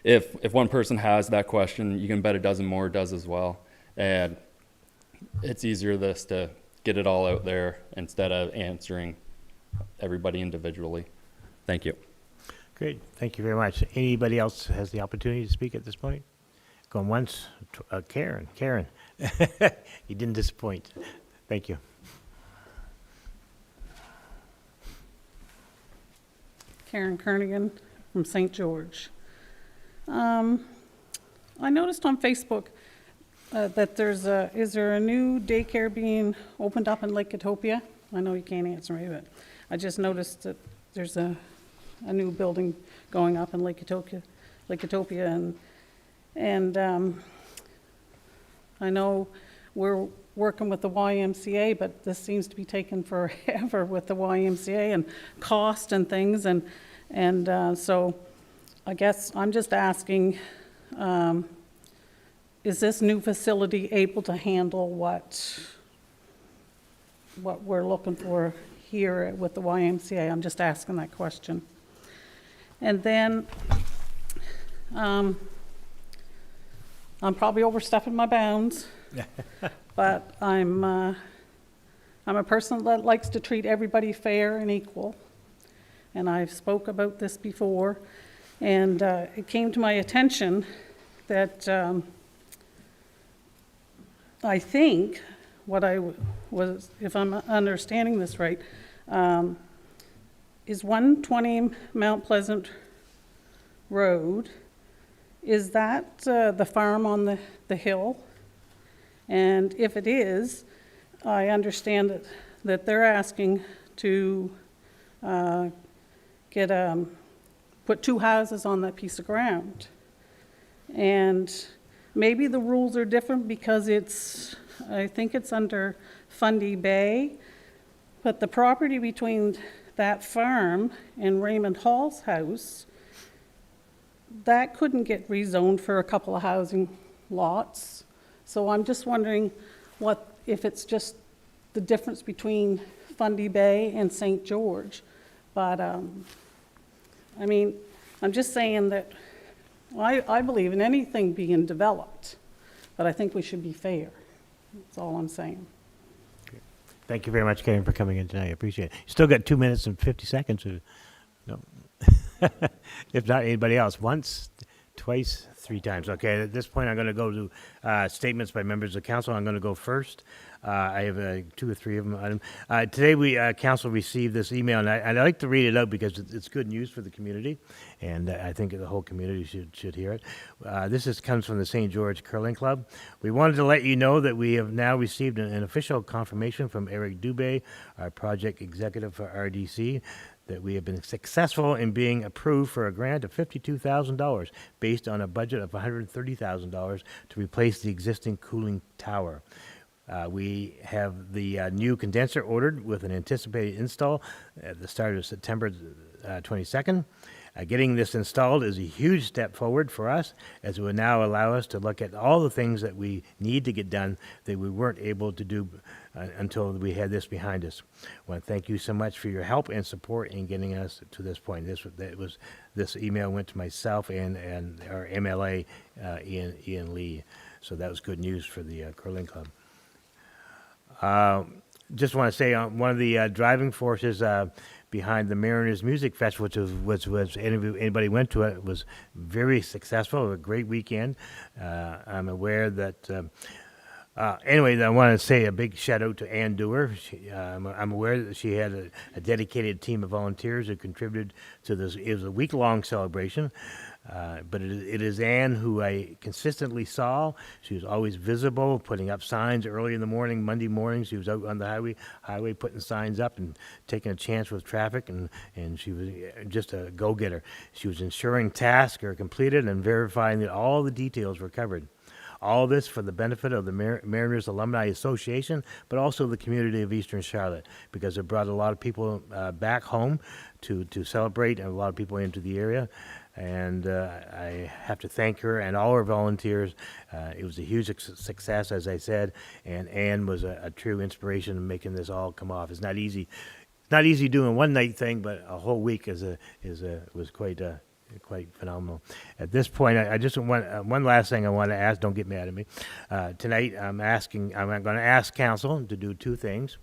if one person has that question, you can bet a dozen more does as well. And it's easier this to get it all out there instead of answering everybody individually. Thank you. Great, thank you very much. Anybody else has the opportunity to speak at this point? Going once, Karen, you didn't disappoint. Thank you. Karen Kernigan from St. George. I noticed on Facebook that is there a new daycare being opened up in Lake Etopia? I know you can't answer me, but I just noticed that there's a new building going up in Lake Etopia, and I know we're working with the YMCA, but this seems to be taking forever with the YMCA and cost and things, and so I guess I'm just asking, is this new facility able to handle what we're looking for here with the YMCA? I'm just asking that question. And then I'm probably overstepping my bounds, but I'm a person that likes to treat everybody fair and equal. And I've spoke about this before, and it came to my attention that I think what I was, if I'm understanding this right, is 120 Mount Pleasant Road, is that the farm on the hill? And if it is, I understand that they're asking to put 2 houses on that piece of ground. And maybe the rules are different because I think it's under Fundy Bay, but the property between that farm and Raymond Hall's house, that couldn't get rezoned for a couple of housing lots. So I'm just wondering if it's just the difference between Fundy Bay and St. George. But I mean, I'm just saying that I believe in anything being developed, but I think we should be fair. That's all I'm saying. Thank you very much, Karen, for coming in tonight. I appreciate it. You still got 2 minutes and 50 seconds. No. If not, anybody else? Once, twice, 3 times. Okay, at this point, I'm going to go to statements by members of council. I'm going to go first. I have 2 or 3 of them. Today, council received this email, and I'd like to read it out because it's good news for the community, and I think the whole community should hear it. This comes from the St. George Curling Club. We wanted to let you know that we have now received an official confirmation from Eric Dubé, our project executive for RDC, that we have been successful in being approved for a grant of $52,000 based on a budget of $130,000 to replace the existing cooling tower. We have the new condenser ordered with an anticipated install at the start of September 22nd. Getting this installed is a huge step forward for us, as it will now allow us to look at all the things that we need to get done that we weren't able to do until we had this behind us. I want to thank you so much for your help and support in getting us to this point. This email went to myself and our MLA, Ian Lee. So that was good news for the Curling Club. Just want to say one of the driving forces behind the Mariners Music Festival, which was anybody went to it, was very successful, a great weekend. I'm aware that, anyway, I want to say a big shout out to Ann Dewar. I'm aware that she had a dedicated team of volunteers who contributed to this. It was a week-long celebration. But it is Ann who I consistently saw. She was always visible, putting up signs early in the morning. Monday mornings, she was out on the highway putting signs up and taking a chance with traffic, and she was just a go-getter. She was ensuring tasks are completed and verifying that all the details were covered. All this for the benefit of the Mariners Alumni Association, but also the community of Eastern Charlotte, because it brought a lot of people back home to celebrate, and a lot of people into the area. And I have to thank her and all her volunteers. It was a huge success, as I said, and Ann was a true inspiration in making this all come off. It's not easy doing one night thing, but a whole week was quite quite phenomenal. At this point, I just want one last thing I want to ask. Don't get mad at me. Tonight, I'm going to ask council to do two things.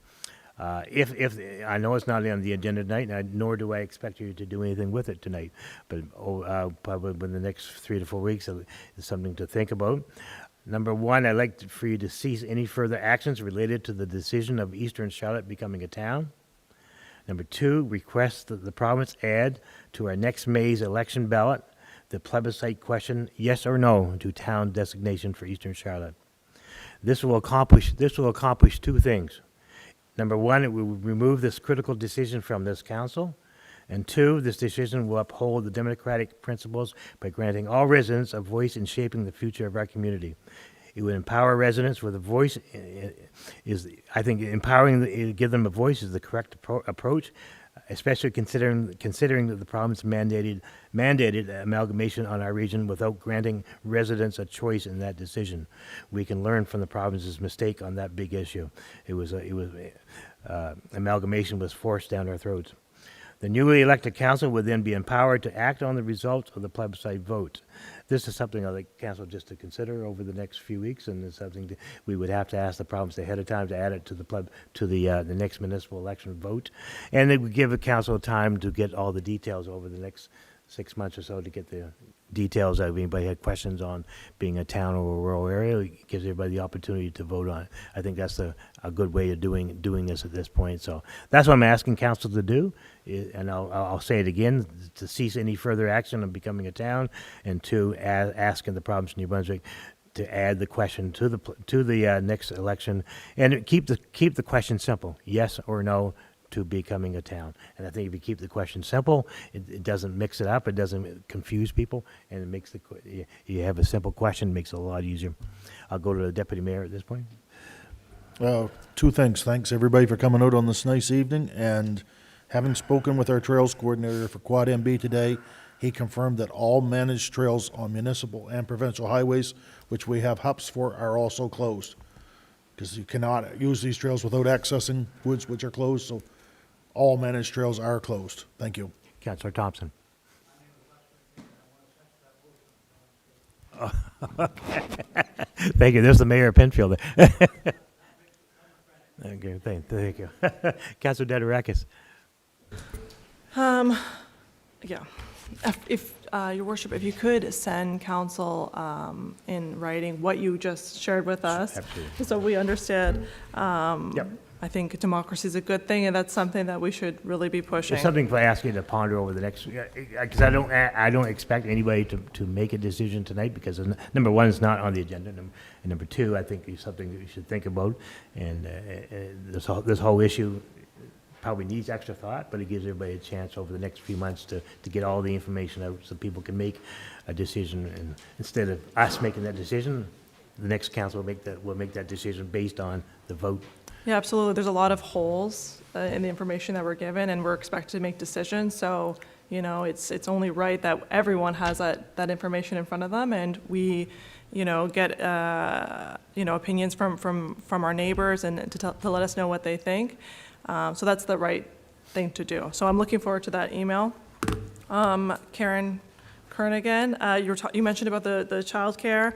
If I know it's not on the agenda tonight, nor do I expect you to do anything with it tonight, but probably within the next 3 to 4 weeks, it's something to think about. Number one, I'd like for you to cease any further actions related to the decision of Eastern Charlotte becoming a town. Number two, request that the province add to our next May's election ballot the plebiscite question, yes or no, to town designation for Eastern Charlotte. This will accomplish two things. Number one, it will remove this critical decision from this council. And two, this decision will uphold the democratic principles by granting all residents a voice in shaping the future of our community. It would empower residents with a voice. I think give them a voice is the correct approach, especially considering that the province mandated amalgamation on our region without granting residents a choice in that decision. We can learn from the province's mistake on that big issue. Amalgamation was forced down our throats. The newly elected council would then be empowered to act on the results of the plebiscite vote. This is something I'd like council just to consider over the next few weeks, and it's something we would have to ask the province ahead of time to add it to the next municipal election vote, and it would give the council time to get all the details over the next 6 months or so to get the details out. If anybody had questions on being a town or a rural area, it gives everybody the opportunity to vote on it. I think that's a good way of doing this at this point. So that's what I'm asking council to do, and I'll say it again, to cease any further action on becoming a town, and to asking the province of New Brunswick to add the question to the next election, and keep the question simple: yes or no to becoming a town. And I think if you keep the question simple, it doesn't mix it up, it doesn't confuse people, and it makes you have a simple question, it makes it a lot easier. I'll go to the deputy mayor at this point. Two things. Thanks, everybody, for coming out on this nice evening, and having spoken with our trails coordinator for Quad MB today, he confirmed that all managed trails on municipal and provincial highways, which we have hubs for, are also closed, because you cannot use these trails without accessing woods which are closed, so all managed trails are closed. Thank you. Councillor Thompson. Thank you. There's the mayor of Penfield. Okay, thank you. Councillor Dedorakis. Yeah. If Your Worship, if you could send council in writing what you just shared with us, absolutely, so we understand. Yep. I think democracy is a good thing, and that's something that we should really be pushing. It's something for asking to ponder over the next, because I don't expect anybody to make a decision tonight, because number one, it's not on the agenda, and number two, I think it's something that you should think about, and this whole issue probably needs extra thought, but it gives everybody a chance over the next few months to get all the information out so people can make a decision, and instead of us making that decision, the next council will make that decision based on the vote. Yeah, absolutely. There's a lot of holes in the information that we're given, and we're expected to make decisions. So, it's only right that everyone has that information in front of them, and we, get opinions from our neighbors, and to let us know what they think. So that's the right thing to do. So I'm looking forward to that email. Karen Kernigan, you mentioned about the childcare.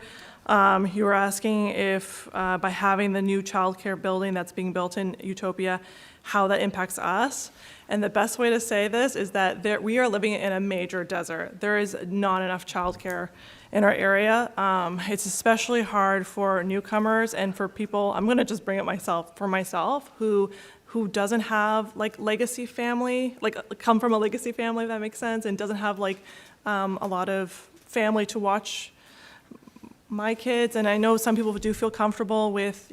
You were asking if by having the new childcare building that's being built in Utopia, how that impacts us. And the best way to say this is that we are living in a major desert. There is not enough childcare in our area. It's especially hard for newcomers and for people, I'm going to just bring it for myself, who doesn't have legacy family, come from a legacy family, if that makes sense, and doesn't have a lot of family to watch my kids. And I know some people do feel comfortable with,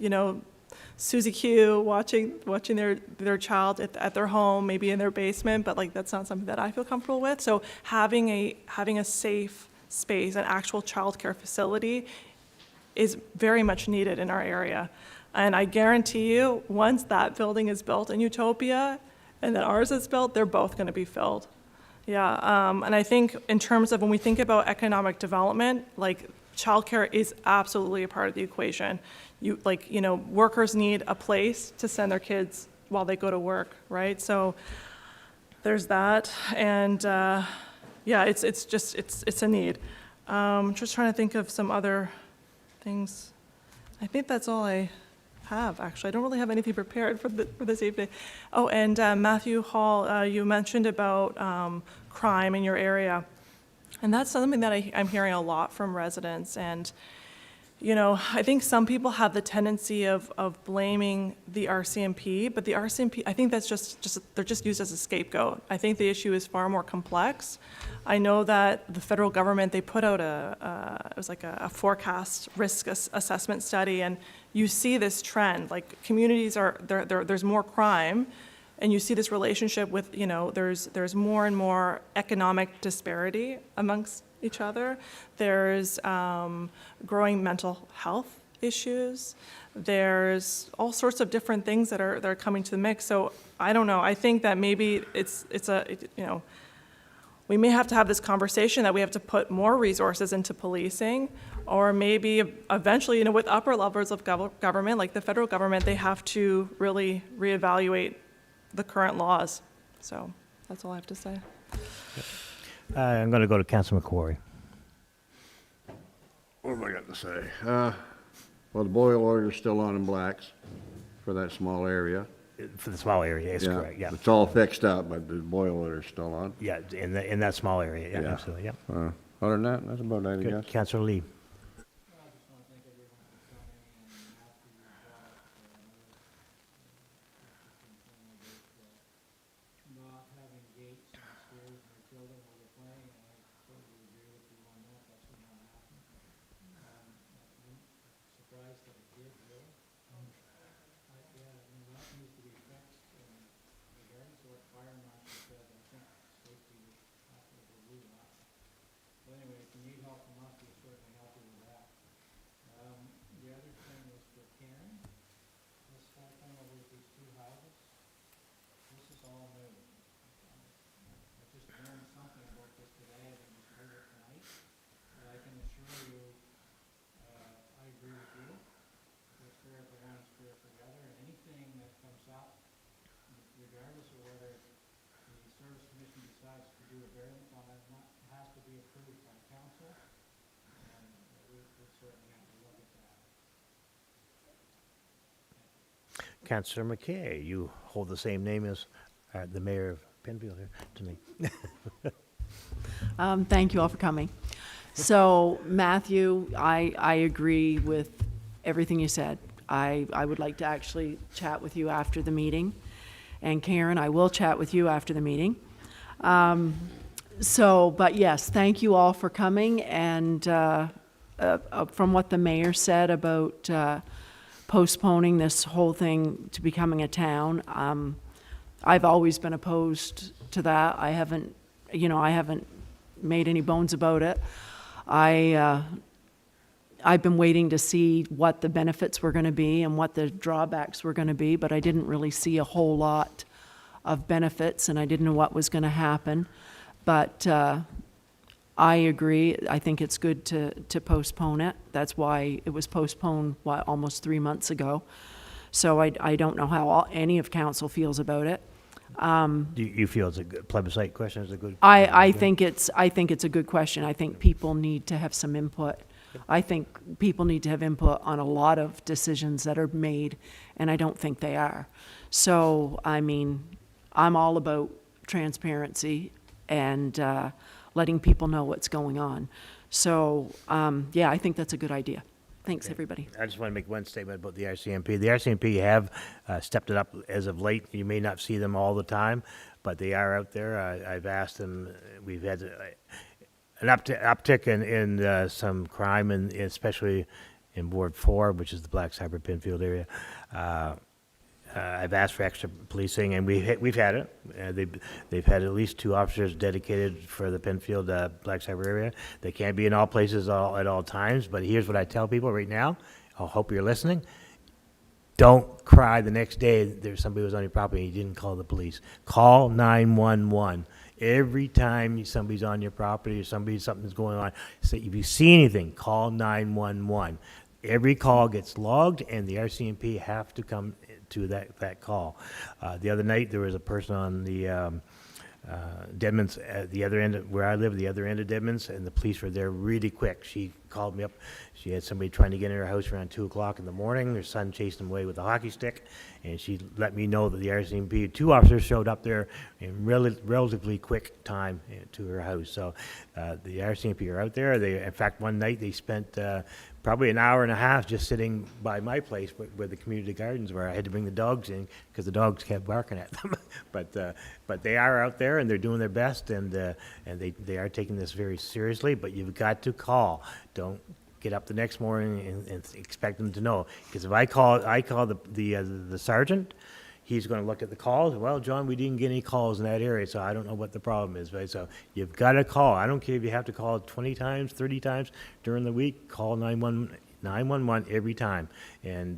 Susie Q watching their child at their home, maybe in their basement, but that's not something that I feel comfortable with. So having a safe space, an actual childcare facility, is very much needed in our area. And I guarantee you, once that building is built in Utopia and then ours is built, they're both going to be filled. Yeah, and I think in terms of when we think about economic development, childcare is absolutely a part of the equation. Workers need a place to send their kids while they go to work, right? So there's that. And yeah, it's a need. Just trying to think of some other things. I think that's all I have, actually. I don't really have anything prepared for this evening. Oh, and Matthew Hall, you mentioned about crime in your area. And that's something that I'm hearing a lot from residents. And, you know, I think some people have the tendency of blaming the RCMP, but the RCMP, I think that's they're just used as a scapegoat. I think the issue is far more complex. I know that the federal government, they put out it was like a forecast risk assessment study, and you see this trend, like communities there's more crime, and you see this relationship with, you know, there's more and more economic disparity amongst each other. There's growing mental health issues. There's all sorts of different things that are coming to the mix. So I don't know. I think that maybe we may have to have this conversation that we have to put more resources into policing, or maybe eventually, you know, with upper levels of government, like the federal government, they have to really reevaluate the current laws. So that's all I have to say. I'm going to go to Councilor McQuarrie. What have I got to say? Well, the boil order's still on in Blacks for that small area. For the small area, that's correct, yeah. It's all fixed up, but the boil order's still on. Yeah, in that small area, yeah, absolutely, yeah. Other than that, that's about it, I guess. Good. Councilor Lee. Councilor McKay, you hold the same name as the mayor of Penfield here tonight. Thank you all for coming. So, Matthew, I agree with everything you said. I would like to actually chat with you after the meeting. And Karen, I will chat with you after the meeting. But yes, thank you all for coming. And from what the mayor said about postponing this whole thing to becoming a town, I've always been opposed to that. I haven't made any bones about it. I've been waiting to see what the benefits were going to be and what the drawbacks were going to be, but I didn't really see a whole lot of benefits, and I didn't know what was going to happen. But I agree. I think it's good to postpone it. That's why it was postponed, almost 3 months ago. So I don't know how any of council feels about it. Do you feel it's a good plebiscite question? Is a good? I think it's a good question. I think people need to have some input. I think people need to have input on a lot of decisions that are made, and I don't think they are. So, I mean, I'm all about transparency and letting people know what's going on. So, yeah, I think that's a good idea. Thanks, everybody. I just want to make one statement about the RCMP. The RCMP have stepped it up as of late. You may not see them all the time, but they are out there. I've asked them. We've had an uptick in some crime, and especially in Ward 4, which is the Blacks Harbor Penfield area. I've asked for extra policing, and we've had it. They've had at least 2 officers dedicated for the Penfield Blacks Harbor area. They can't be in all places at all times, but here's what I tell people right now. I hope you're listening. Don't cry the next day there's somebody was on your property and you didn't call the police. Call 911. Every time somebody's on your property or something's going on, say, if you see anything, call 911. Every call gets logged, and the RCMP have to come to that call. The other night, there was a person on the Deadman's at the other end, where I live, the other end of Deadman's, and the police were there really quick. She called me up. She had somebody trying to get in her house around 2 o'clock in the morning. Her son chased them away with a hockey stick, and she let me know that the RCMP, 2 officers showed up there in relatively quick time to her house. So the RCMP are out there. In fact, one night they spent probably an hour and a half just sitting by my place where the community gardens were. I had to bring the dogs in because the dogs kept barking at them. But they are out there and they're doing their best, and they are taking this very seriously. But you've got to call. Don't get up the next morning and expect them to know. Because if I call the sergeant, he's going to look at the calls. Well, John, we didn't get any calls in that area, so I don't know what the problem is. Right? So you've got to call. I don't care if you have to call 20 times, 30 times during the week. Call 911 every time, and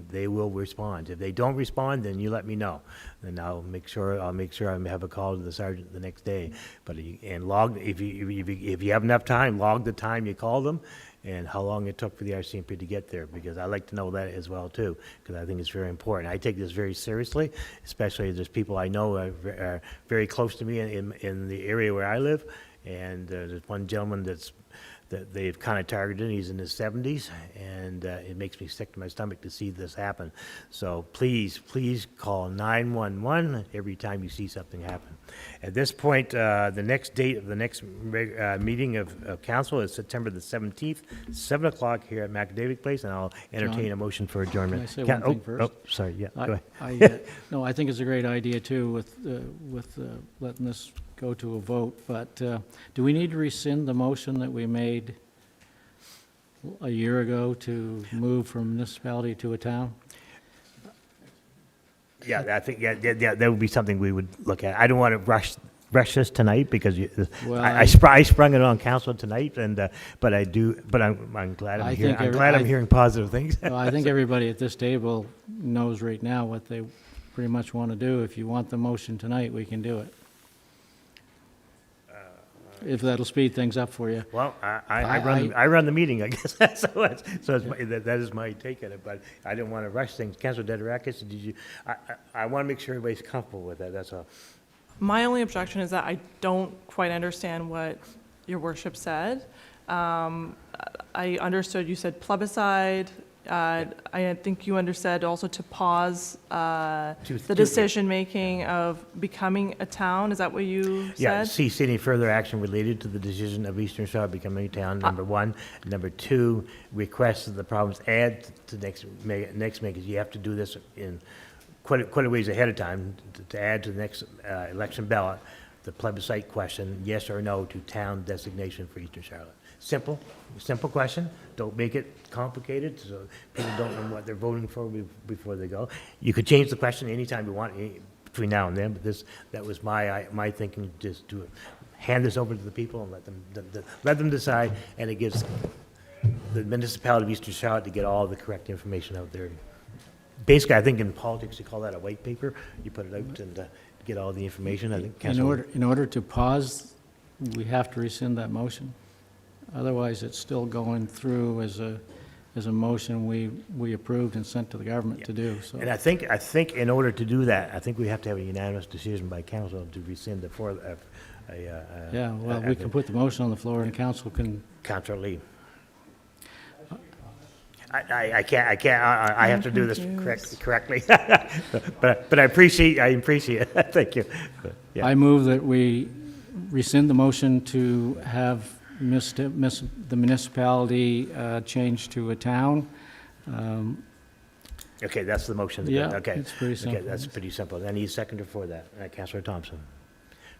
they will respond. If they don't respond, then you let me know, and I'll make sure I have a call to the sergeant the next day. But log if you have enough time, log the time you call them, and how long it took for the RCMP to get there, because I like to know that as well too, because I think it's very important. I take this very seriously, especially there's people I know are very close to me in the area where I live, and there's one gentleman that they've kind of targeted. He's in his 70s, and it makes me sick to my stomach to see this happen. So please call 911 every time you see something happen. At this point, the next date of the next meeting of council is September the 17th, 7 o'clock here at McDavid Place, and I'll entertain a motion for adjournment. Can I say one thing first? Oh, sorry, yeah, go ahead. No, I think it's a great idea too with letting this go to a vote, but do we need to rescind the motion that we made a year ago to move from municipality to a town? Yeah, I think that would be something we would look at. I don't want to rush this tonight because I sprung it on council tonight, and but I'm glad I'm hearing positive things. Well, I think everybody at this table knows right now what they pretty much want to do. If you want the motion tonight, we can do it. If that'll speed things up for you. Well, I run the meeting, I guess. That is my take on it. But I didn't want to rush things. Councilor Dederakis, I want to make sure everybody's comfortable with that. That's all. My only objection is that I don't quite understand what your worship said. I understood you said plebiscite. I think you understood also to pause the decision-making of becoming a town. Is that what you said? Yeah, cease any further action related to the decision of Eastern Charlotte becoming a town, number one. Number two, request that the province add to next because you have to do this in quite a ways ahead of time to add to the next election ballot the plebiscite question, yes or no to town designation for Eastern Charlotte. Simple question. Don't make it complicated so people don't know what they're voting for before they go. You could change the question anytime you want between now and then, but that was my thinking, just to hand this over to the people and let them decide, and it gives the municipality of Eastern Charlotte to get all the correct information out there. Basically, I think in politics you call that a white paper. You put it out and get all the information. I think in order to pause, we have to rescind that motion. Otherwise, it's still going through as a motion we approved and sent to the government to do. So. And I think in order to do that, I think we have to have a unanimous decision by council to rescind the we can put the motion on the floor and council can. Councilor Lee. I can't. I have to do this correctly. but I appreciate it. Thank you. Yeah. I move that we rescind the motion to have the municipality changed to a town. Okay, that's the motion. Yeah, okay. It's pretty simple. Okay, that's pretty simple. I need a seconder for that. Councilor Thompson.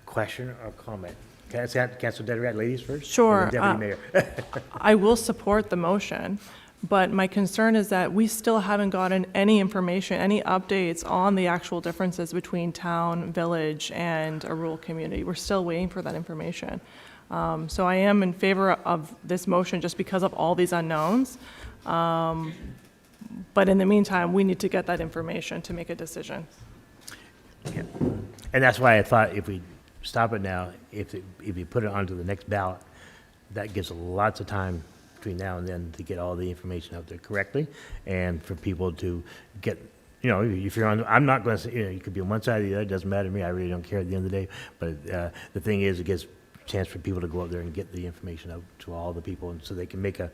Question or comment? Councilor Dederat, ladies first. Sure. Deputy Mayor. I will support the motion, but my concern is that we still haven't gotten any information, any updates on the actual differences between town, village, and a rural community. We're still waiting for that information. So I am in favor of this motion just because of all these unknowns. But in the meantime, we need to get that information to make a decision. Yeah. And that's why I thought if we stop it now, if you put it onto the next ballot, that gives lots of time between now and then to get all the information out there correctly, and for people to get you know, if you're on, I'm not going to say, you know, you could be on one side or the other, it doesn't matter to me, I really don't care at the end of the day, but the thing is, it gives a chance for people to go out there and get the information out to all the people, and so they can make a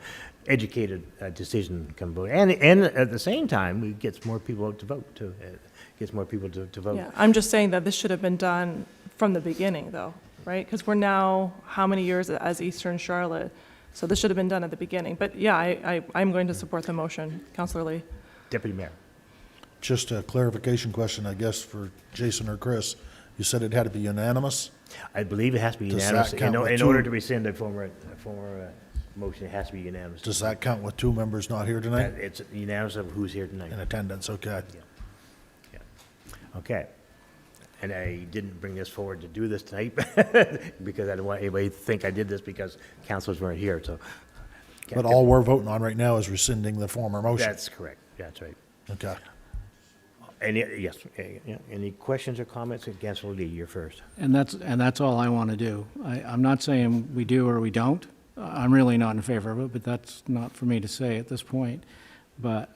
educated decision, come vote. And at the same time, it gets more people out to vote, too. It gets more people to vote. Yeah, I'm just saying that this should have been done from the beginning, though, right? Because we're now, how many years as Eastern Charlotte? So this should have been done at the beginning. But yeah, I'm going to support the motion. Councillor Lee? Deputy Mayor. Just a clarification question, I guess, for Jason or Chris. You said it had to be unanimous? I believe it has to be Does unanimous. that count with In two? order to rescind a former motion, it has to be unanimous. Does that count with 2 members not here tonight? It's unanimous of who's here tonight. In attendance, okay. Okay. And I didn't bring this forward to do this tonight because I didn't want anybody to think I did this because councilors weren't here, so. But all we're voting on right now is rescinding the former motion. That's correct. That's right. Okay. Any questions or comments? Councilor Lee, you're first. And that's all I want to do. I'm not saying we do or we don't. I'm really not in favor of it, but that's not for me to say at this point. But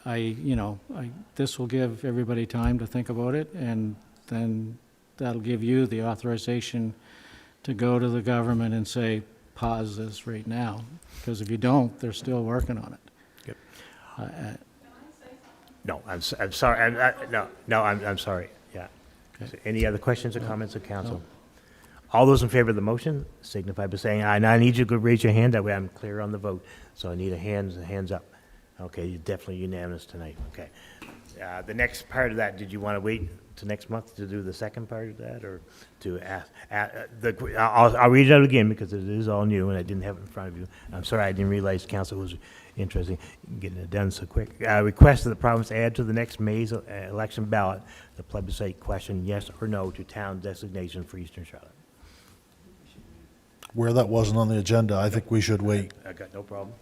this will give everybody time to think about it, and then that'll give you the authorization to go to the government and say, pause this right now. Because if you don't, they're still working on it. Yep. No, I'm sorry. I'm sorry. Yeah. Okay. So any other questions or comments of council? All those in favor of the motion signify by saying aye. And I need you to raise your hand. That way I'm clear on the vote. So I need a hands up. Okay, you're definitely unanimous tonight. Okay. The next part of that, did you want to wait to next month to do the second part of that, or to ask? I'll read it out again because it is all new and I didn't have it in front of you. I'm sorry, I didn't realize council was interested in getting it done so quick. Request that the province add to the next May's election ballot the plebiscite question, yes or no, to town designation for Eastern Charlotte. Where that wasn't on the agenda, I think we should wait. I got no problem.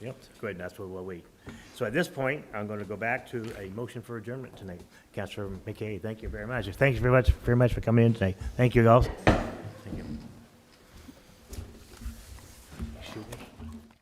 Yep, good, that's where we'll wait. So at this point, I'm going to go back to a motion for adjournment tonight. Councilor McKay, thank you very much. Thank you very much for coming in tonight. Thank you, guys.